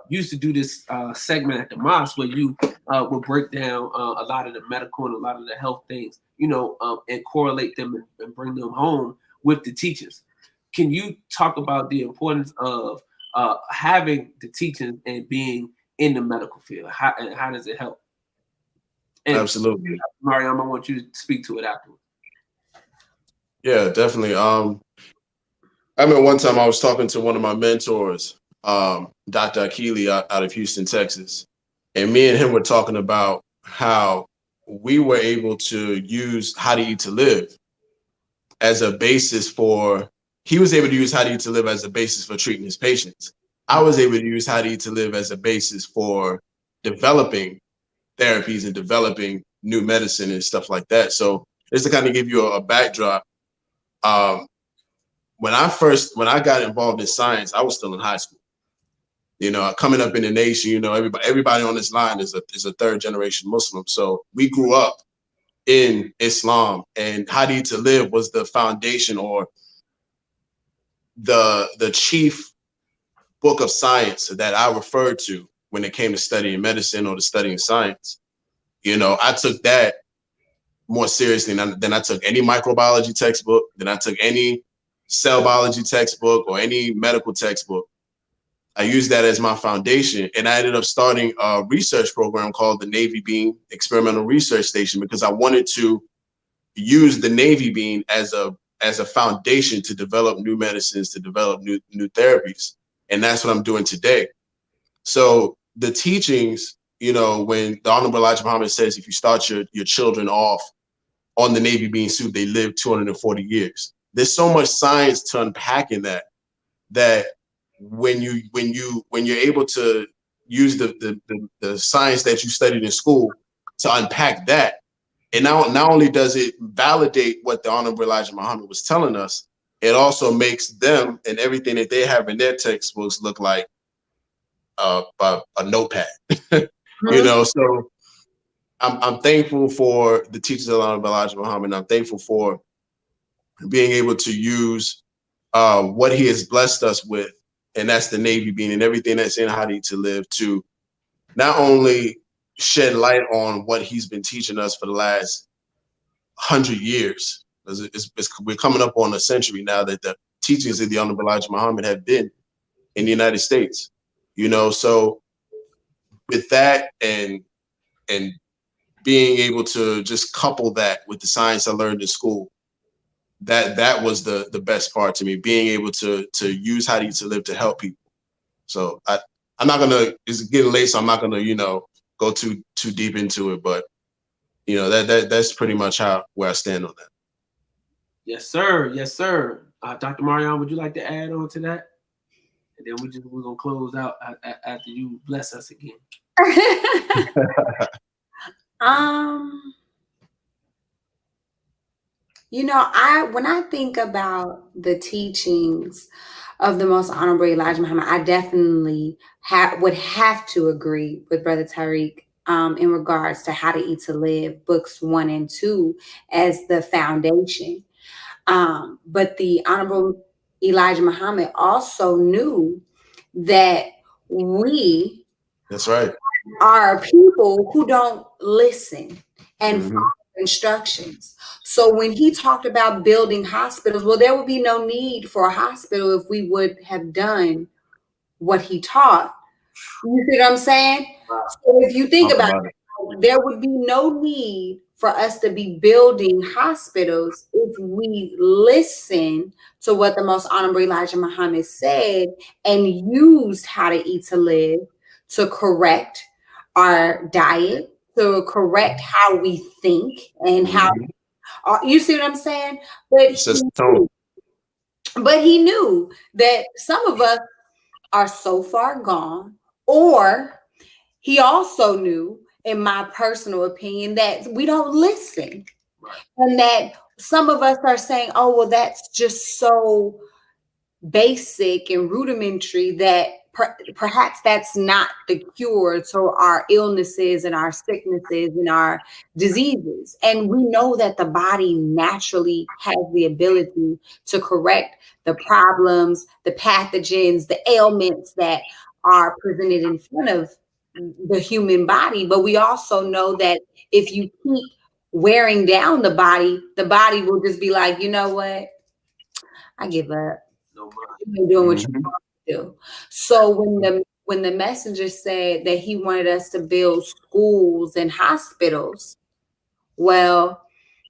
used to do this segment at the mosque where you would break down a lot of the medical and a lot of the health things, you know, and correlate them and bring them home with the teachers. Can you talk about the importance of having the teaching and being in the medical field? And how does it help? And Absolutely. Maryam, I want you to speak to it afterwards. Yeah, definitely. I remember one time I was talking to one of my mentors, Dr. Akili out of Houston, Texas. And me and him were talking about how we were able to use How to Eat to Live as a basis for, he was able to use How to Eat to Live as a basis for treating his patients. I was able to use How to Eat to Live as a basis for developing therapies and developing new medicine and stuff like that. So just to kind of give you a backdrop, when I got involved in science, I was still in high school. You know, coming up in the nation, you know, everybody on this line is a third generation Muslim. So we grew up in Islam, and How to Eat to Live was the foundation or the chief book of science that I referred to when it came to studying medicine or to studying science. You know, I took that more seriously than I took any microbiology textbook, than I took any cell biology textbook or any medical textbook. I used that as my foundation, and I ended up starting a research program called the Navy Bean Experimental Research Station because I wanted to use the Navy Bean as a foundation to develop new medicines, to develop new therapies, and that's what I'm doing today. So the teachings, you know, when the Honorable Elijah Muhammad says, if you start your children off on the Navy Bean soup, they live 240 years. There's so much science to unpack in that when you're able to use the science that you studied in school to unpack that, and not only does it validate what the Honorable Elijah Muhammad was telling us, it also makes them and everything that they have in their textbooks look like a notepad. You know, so I'm thankful for the teachers of Honorable Elijah Muhammad. I'm thankful for being able to use what he has blessed us with and that's the Navy being and everything that's in How to Eat to Live, to not only shed light on what he's been teaching us for the last 100 years. We're coming up on a century now that the teachings of the Honorable Elijah Muhammad have been in the United States. So with that and being able to just couple that with the science I learned in school, that was the best part to me, being able to use How to Eat to Live to help people. So I'm not gonna, it's getting late, so I'm not gonna, go too deep into it, but that's pretty much where I stand on that. Yes, sir. Yes, sir. Dr. Maryam, would you like to add on to that? And then we're gonna close out after you bless us again. When I think about the teachings of the Most Honorable Elijah Muhammad, I definitely would have to agree with Brother Tariq in regards to How to Eat to Live, books 1 and 2, as the foundation. But the Honorable Elijah Muhammad also knew that we That's right. are people who don't listen and follow instructions. So when he talked about building hospitals, well, there would be no need for a hospital if we would have done what he taught. You see what I'm saying? So if you think about it, there would be no need for us to be building hospitals if we listen to what the Most Honorable Elijah Muhammad said and used How to Eat to Live to correct our diet, to correct how we think and how, you see what I'm saying? But he knew that some of us are so far gone, or he also knew, in my personal opinion, that we don't listen. And that some of us are saying, oh, well, that's just so basic and rudimentary that perhaps that's not the cure to our illnesses and our sicknesses and our diseases. And we know that the body naturally has the ability to correct the problems, the pathogens, the ailments that are presented in front of the human body. But we also know that if you keep wearing down the body will just be like, you know what? I give up. You're doing what you want to do. So when the messenger said that he wanted us to build schools and hospitals, well,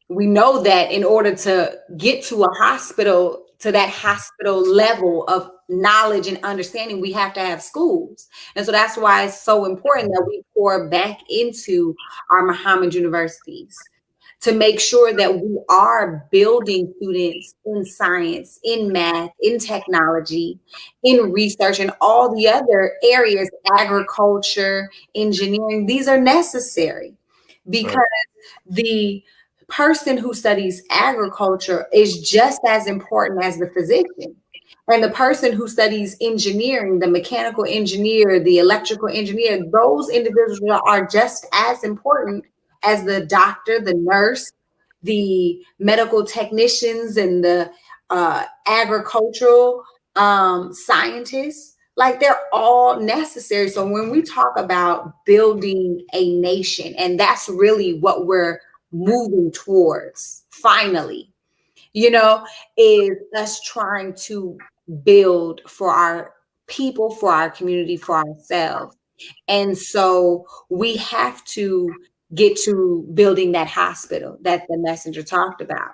we know that in order to get to a hospital, to that hospital level of knowledge and understanding, we have to have schools. And so that's why it's so important that we pour back into our Muhammad universities, to make sure that we are building students in science, in math, in technology, in research, and all the other areas, agriculture, engineering. These are necessary because the person who studies agriculture is just as important as the physician. And the person who studies engineering, the mechanical engineer, the electrical engineer, those individuals are just as important as the doctor, the nurse, the medical technicians, and the agricultural scientists. Like, they're all necessary. So when we talk about building a nation, and that's really what we're moving towards finally, is us trying to build for our people, for our community, for ourselves. And so we have to get to building that hospital that the messenger talked about.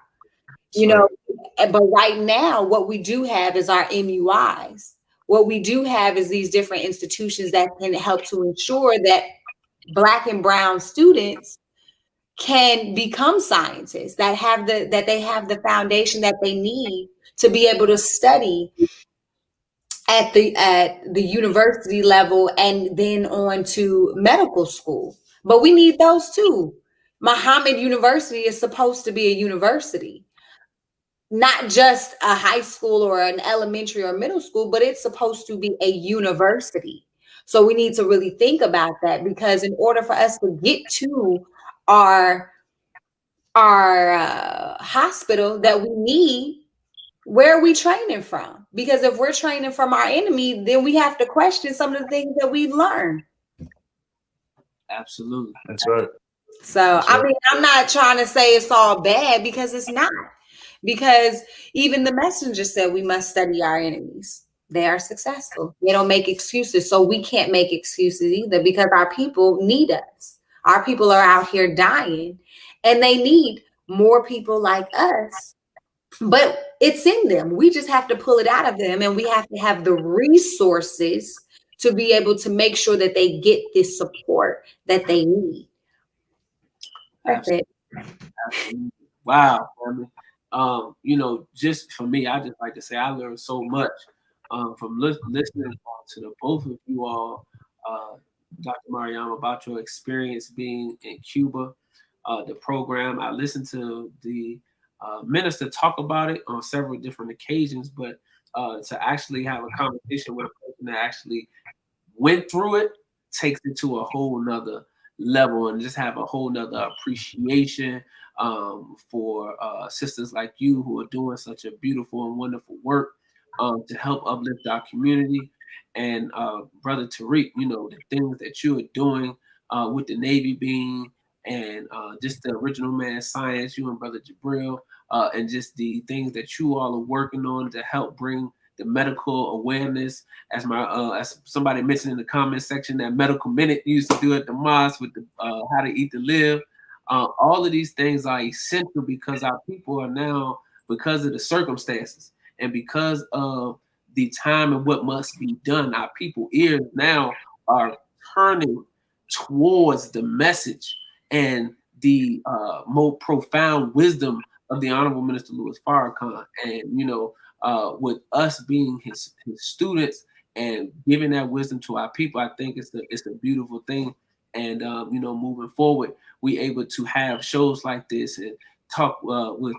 But right now, what we do have is our MUIs. What we do have is these different institutions that can help to ensure that Black and brown students can become scientists, that they have the foundation that they need to be able to study at the university level and then on to medical school. But we need those too. Muhammad University is supposed to be a university, not just a high school or an elementary or middle school, but it's supposed to be a university. So we need to really think about that, because in order for us to get to our hospital that we need, where are we training from? Because if we're training from our enemy, then we have to question some of the things that we've learned. Absolutely. That's right. So, I mean, I'm not trying to say it's all bad, because it's not. Because even the messenger said we must study our enemies. They are successful. They don't make excuses. So we can't make excuses either, because our people need us. Our people are out here dying, and they need more people like us. But it's in them. We just have to pull it out of them, and we have to have the resources to be able to make sure that they get this support that they need. That's it. Absolutely. Wow. You know, just for me, I just like to say I learned so much from listening to the both of you all, Dr. Maryam, about your experience being in Cuba, the program. I listened to the minister talk about it on several different occasions, but to actually have a conversation with a person that actually went through it takes it to a whole nother level, and just have a whole nother appreciation for sisters like you who are doing such a beautiful and wonderful work to help uplift our community. And Brother Tariq, you know, the things that you are doing with the Navy being, and just the original man science, you and Brother Jabril, and just the things that you all are working on to help bring the medical awareness, as as somebody mentioned in the comment section, that medical minute you used to do at the mosque with the how to eat to live. All of these things are essential, because our people are now, because of the circumstances and because of the time and what must be done, our people ears now are turning towards the message and the more profound wisdom of the Honorable Minister Louis Farrakhan. And you know, with us being his students and giving that wisdom to our people, I think it's a beautiful thing. And you know, moving forward, we able to have shows like this and talk with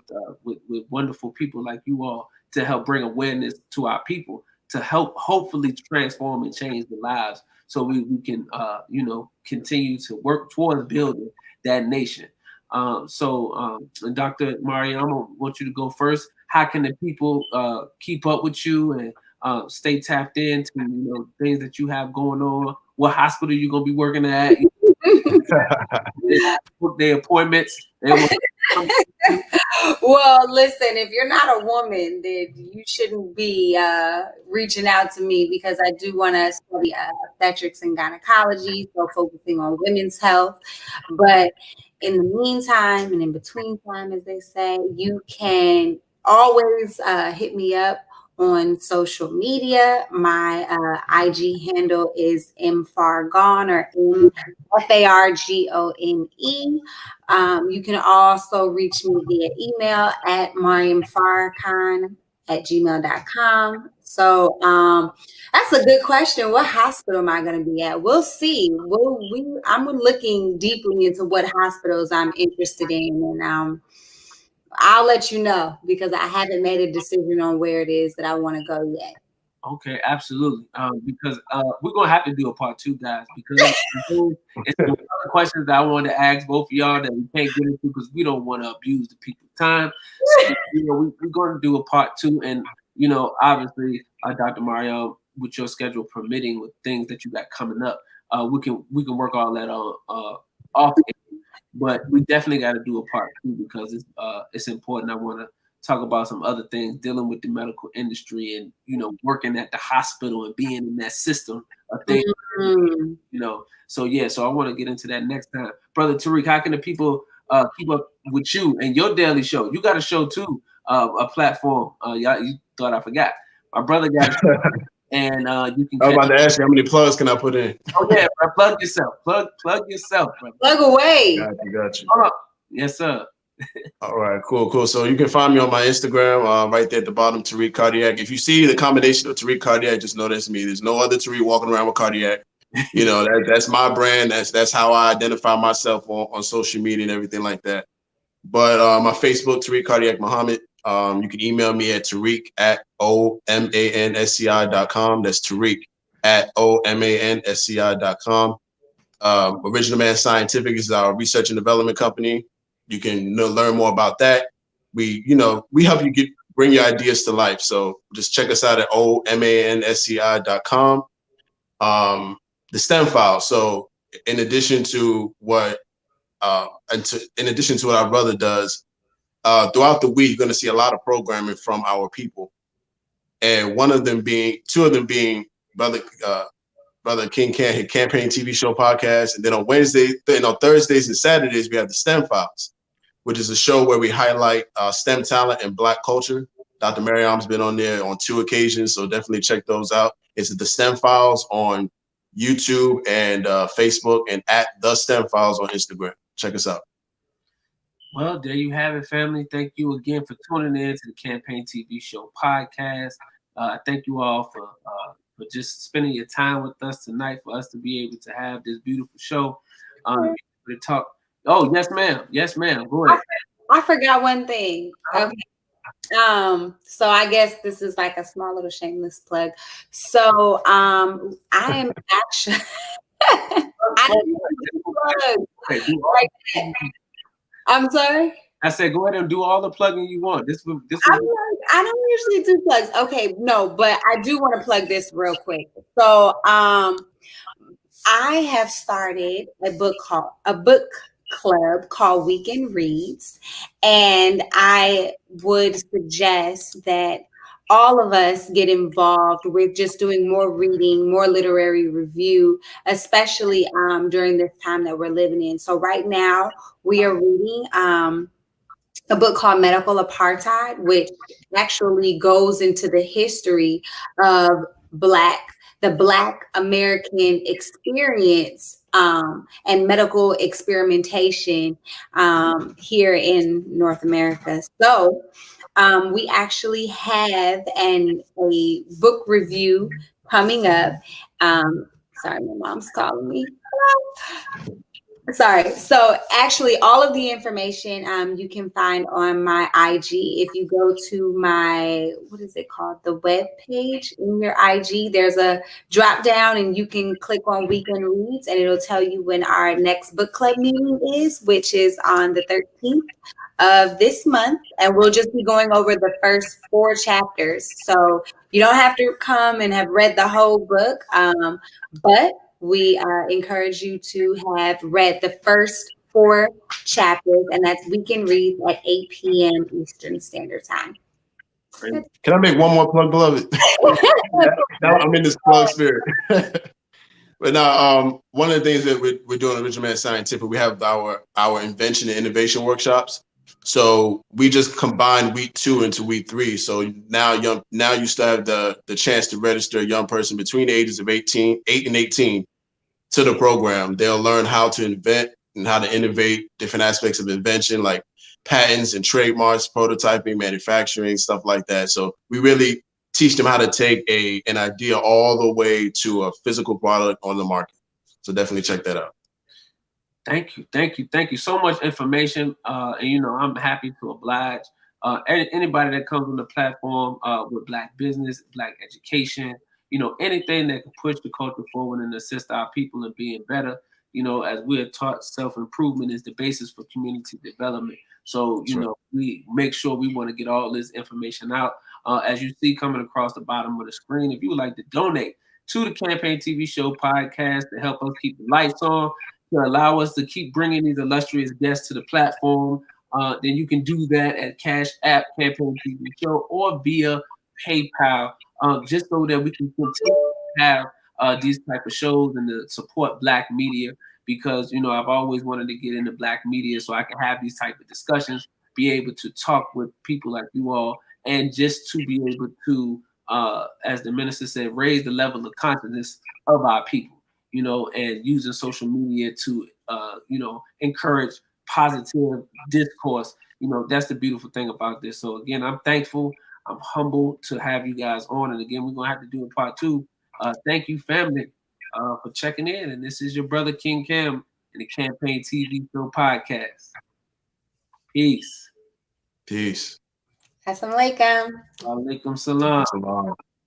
wonderful people like you all to help bring awareness to our people, to help hopefully transform and change the lives, so we can you know, continue to work towards building that nation. Dr. Maryam, I want you to go first. How can the people keep up with you and stay tapped into, you know, things that you have going on? What hospital you gonna be working at? Book their appointments. Well, listen, if you're not a woman, then you shouldn't be reaching out to me, because I do want to study obstetrics and gynecology, so focusing on women's health. But in the meantime, and in between time, as they say, you can always hit me up on social media. My IG handle is mfargone, or MFARGONE. You can also reach me via email at mariamfarrakhan@gmail.com. So that's a good question. What hospital am I going to be at? We'll see. I'm looking deeply into what hospitals I'm interested in, and I'll let you know, because I haven't made a decision on where it is that I want to go yet. Okay, absolutely. Because we're gonna have to do a part 2, guys, because it's some other questions that I wanted to ask both of y'all that we can't get into because we don't want to abuse the people's time. So, you know, we're going to do a part 2, and you know, obviously, Dr. Maryam, with your schedule permitting, with things that you got coming up, we can work all that on off. But we definitely got to do a part 2, because it's important. I want to talk about some other things dealing with the medical industry, and you know, working at the hospital and being in that system of things. You know, so yeah, so I want to get into that next time. Brother Tariq, how can the people keep up with you and your daily show? You got a show too, a platform. Y'all, you thought I forgot? My brother got a show. And you can. I was about to ask you, how many plugs can I put in? Oh yeah, bro, plug yourself. Plug yourself, brother. Plug away. Got you. Yes, sir. All right, cool. So you can find me on my Instagram, right there at the bottom, Tariq Cardiac. If you see the combination of Tariq Cardiac, just know that's me. There's no other Tariq walking around with cardiac. You know, that's my brand. That's how I identify myself on social media and everything like that. But my Facebook, Tariq Cardiac Muhammad. You can email me at Tariq@OMANSCI.com. That's Tariq@OMANSCI.com. Original Man Scientific is our research and development company. You can learn more about that. We help you bring your ideas to life. So just check us out at omansci.com. The STEM file. So in addition to what our brother does, throughout the week, you're going to see a lot of programming from our people, and two of them being brother King Can Campaign TV Show podcast, and then on Thursdays and Saturdays we have the STEM Files, which is a show where we highlight STEM talent and Black culture. Dr. Maryam's been on there on 2 occasions, so definitely check those out. It's the STEM Files on YouTube and Facebook, and at the STEM Files on Instagram. Check us out. Well, there you have it, family. Thank you again for tuning in to the Campaign TV Show podcast. Thank you all for just spending your time with us tonight, for us to be able to have this beautiful show. To talk. Oh, yes, ma'am. Yes, ma'am. Go ahead. I forgot one thing. Okay. So I guess this is like a small little shameless plug. So I am actually I'm sorry. I said, go ahead and do all the plugging you want. I don't usually do plugs. Okay, no, but I do want to plug this real quick. So I have started a book club called Weekend Reads, and I would suggest that all of us get involved with just doing more reading, more literary review, especially during this time that we're living in. So right now we are reading a book called Medical Apartheid, which actually goes into the history of the Black American experience and medical experimentation here in North America. So we actually have a book review coming up. Sorry, my mom's calling me. Hello. Sorry. So actually all of the information you can find on my IG. If you go to my, what is it called? The web page in your IG, there's a drop down and you can click on Weekend Reads and it'll tell you when our next book club meeting is, which is on the 13th of this month. And we'll just be going over the first 4 chapters. So you don't have to come and have read the whole book, but we encourage you to have read the first 4 chapters, and that's Weekend Reads at 8 p.m. Eastern Standard Time. Can I make one more plug, beloved? I'm in this plug spirit. But now, one of the things that we're doing at Richard Man Scientific, we have our invention and innovation workshops. So we just combined week 2 into week 3. So now you still have the chance to register a young person between the ages of 8 and 18 to the program. They'll learn how to invent and how to innovate different aspects of invention, like patents and trademarks, prototyping, manufacturing, stuff like that. So we really teach them how to take an idea all the way to a physical product on the market. So definitely check that out. Thank you so much information. And I'm happy to oblige anybody that comes on the platform with Black business, Black education, anything that can push the culture forward and assist our people in being better. As we're taught, self-improvement is the basis for community development. So, we make sure we want to get all this information out. As you see coming across the bottom of the screen, if you would like to donate to the Campaign TV Show podcast to help us keep the lights on, to allow us to keep bringing these illustrious guests to the platform, then you can do that at CashApp, Campaign TV Show, or via PayPal, just so that we can continue to have these type of shows and to support Black media, because I've always wanted to get into Black media so I can have these type of discussions, be able to talk with people like you all, and just to be able to, as the minister said, raise the level of consciousness of our people. And using social media to, encourage positive discourse. That's the beautiful thing about this. So again, I'm thankful. I'm humbled to have you guys on. And again, we're going to have to do a part 2. Thank you, family, for checking in. And this is your brother, King Cam, in the Campaign TV Show podcast. Peace. Peace. Assalamu alaikum. Alaikum salam.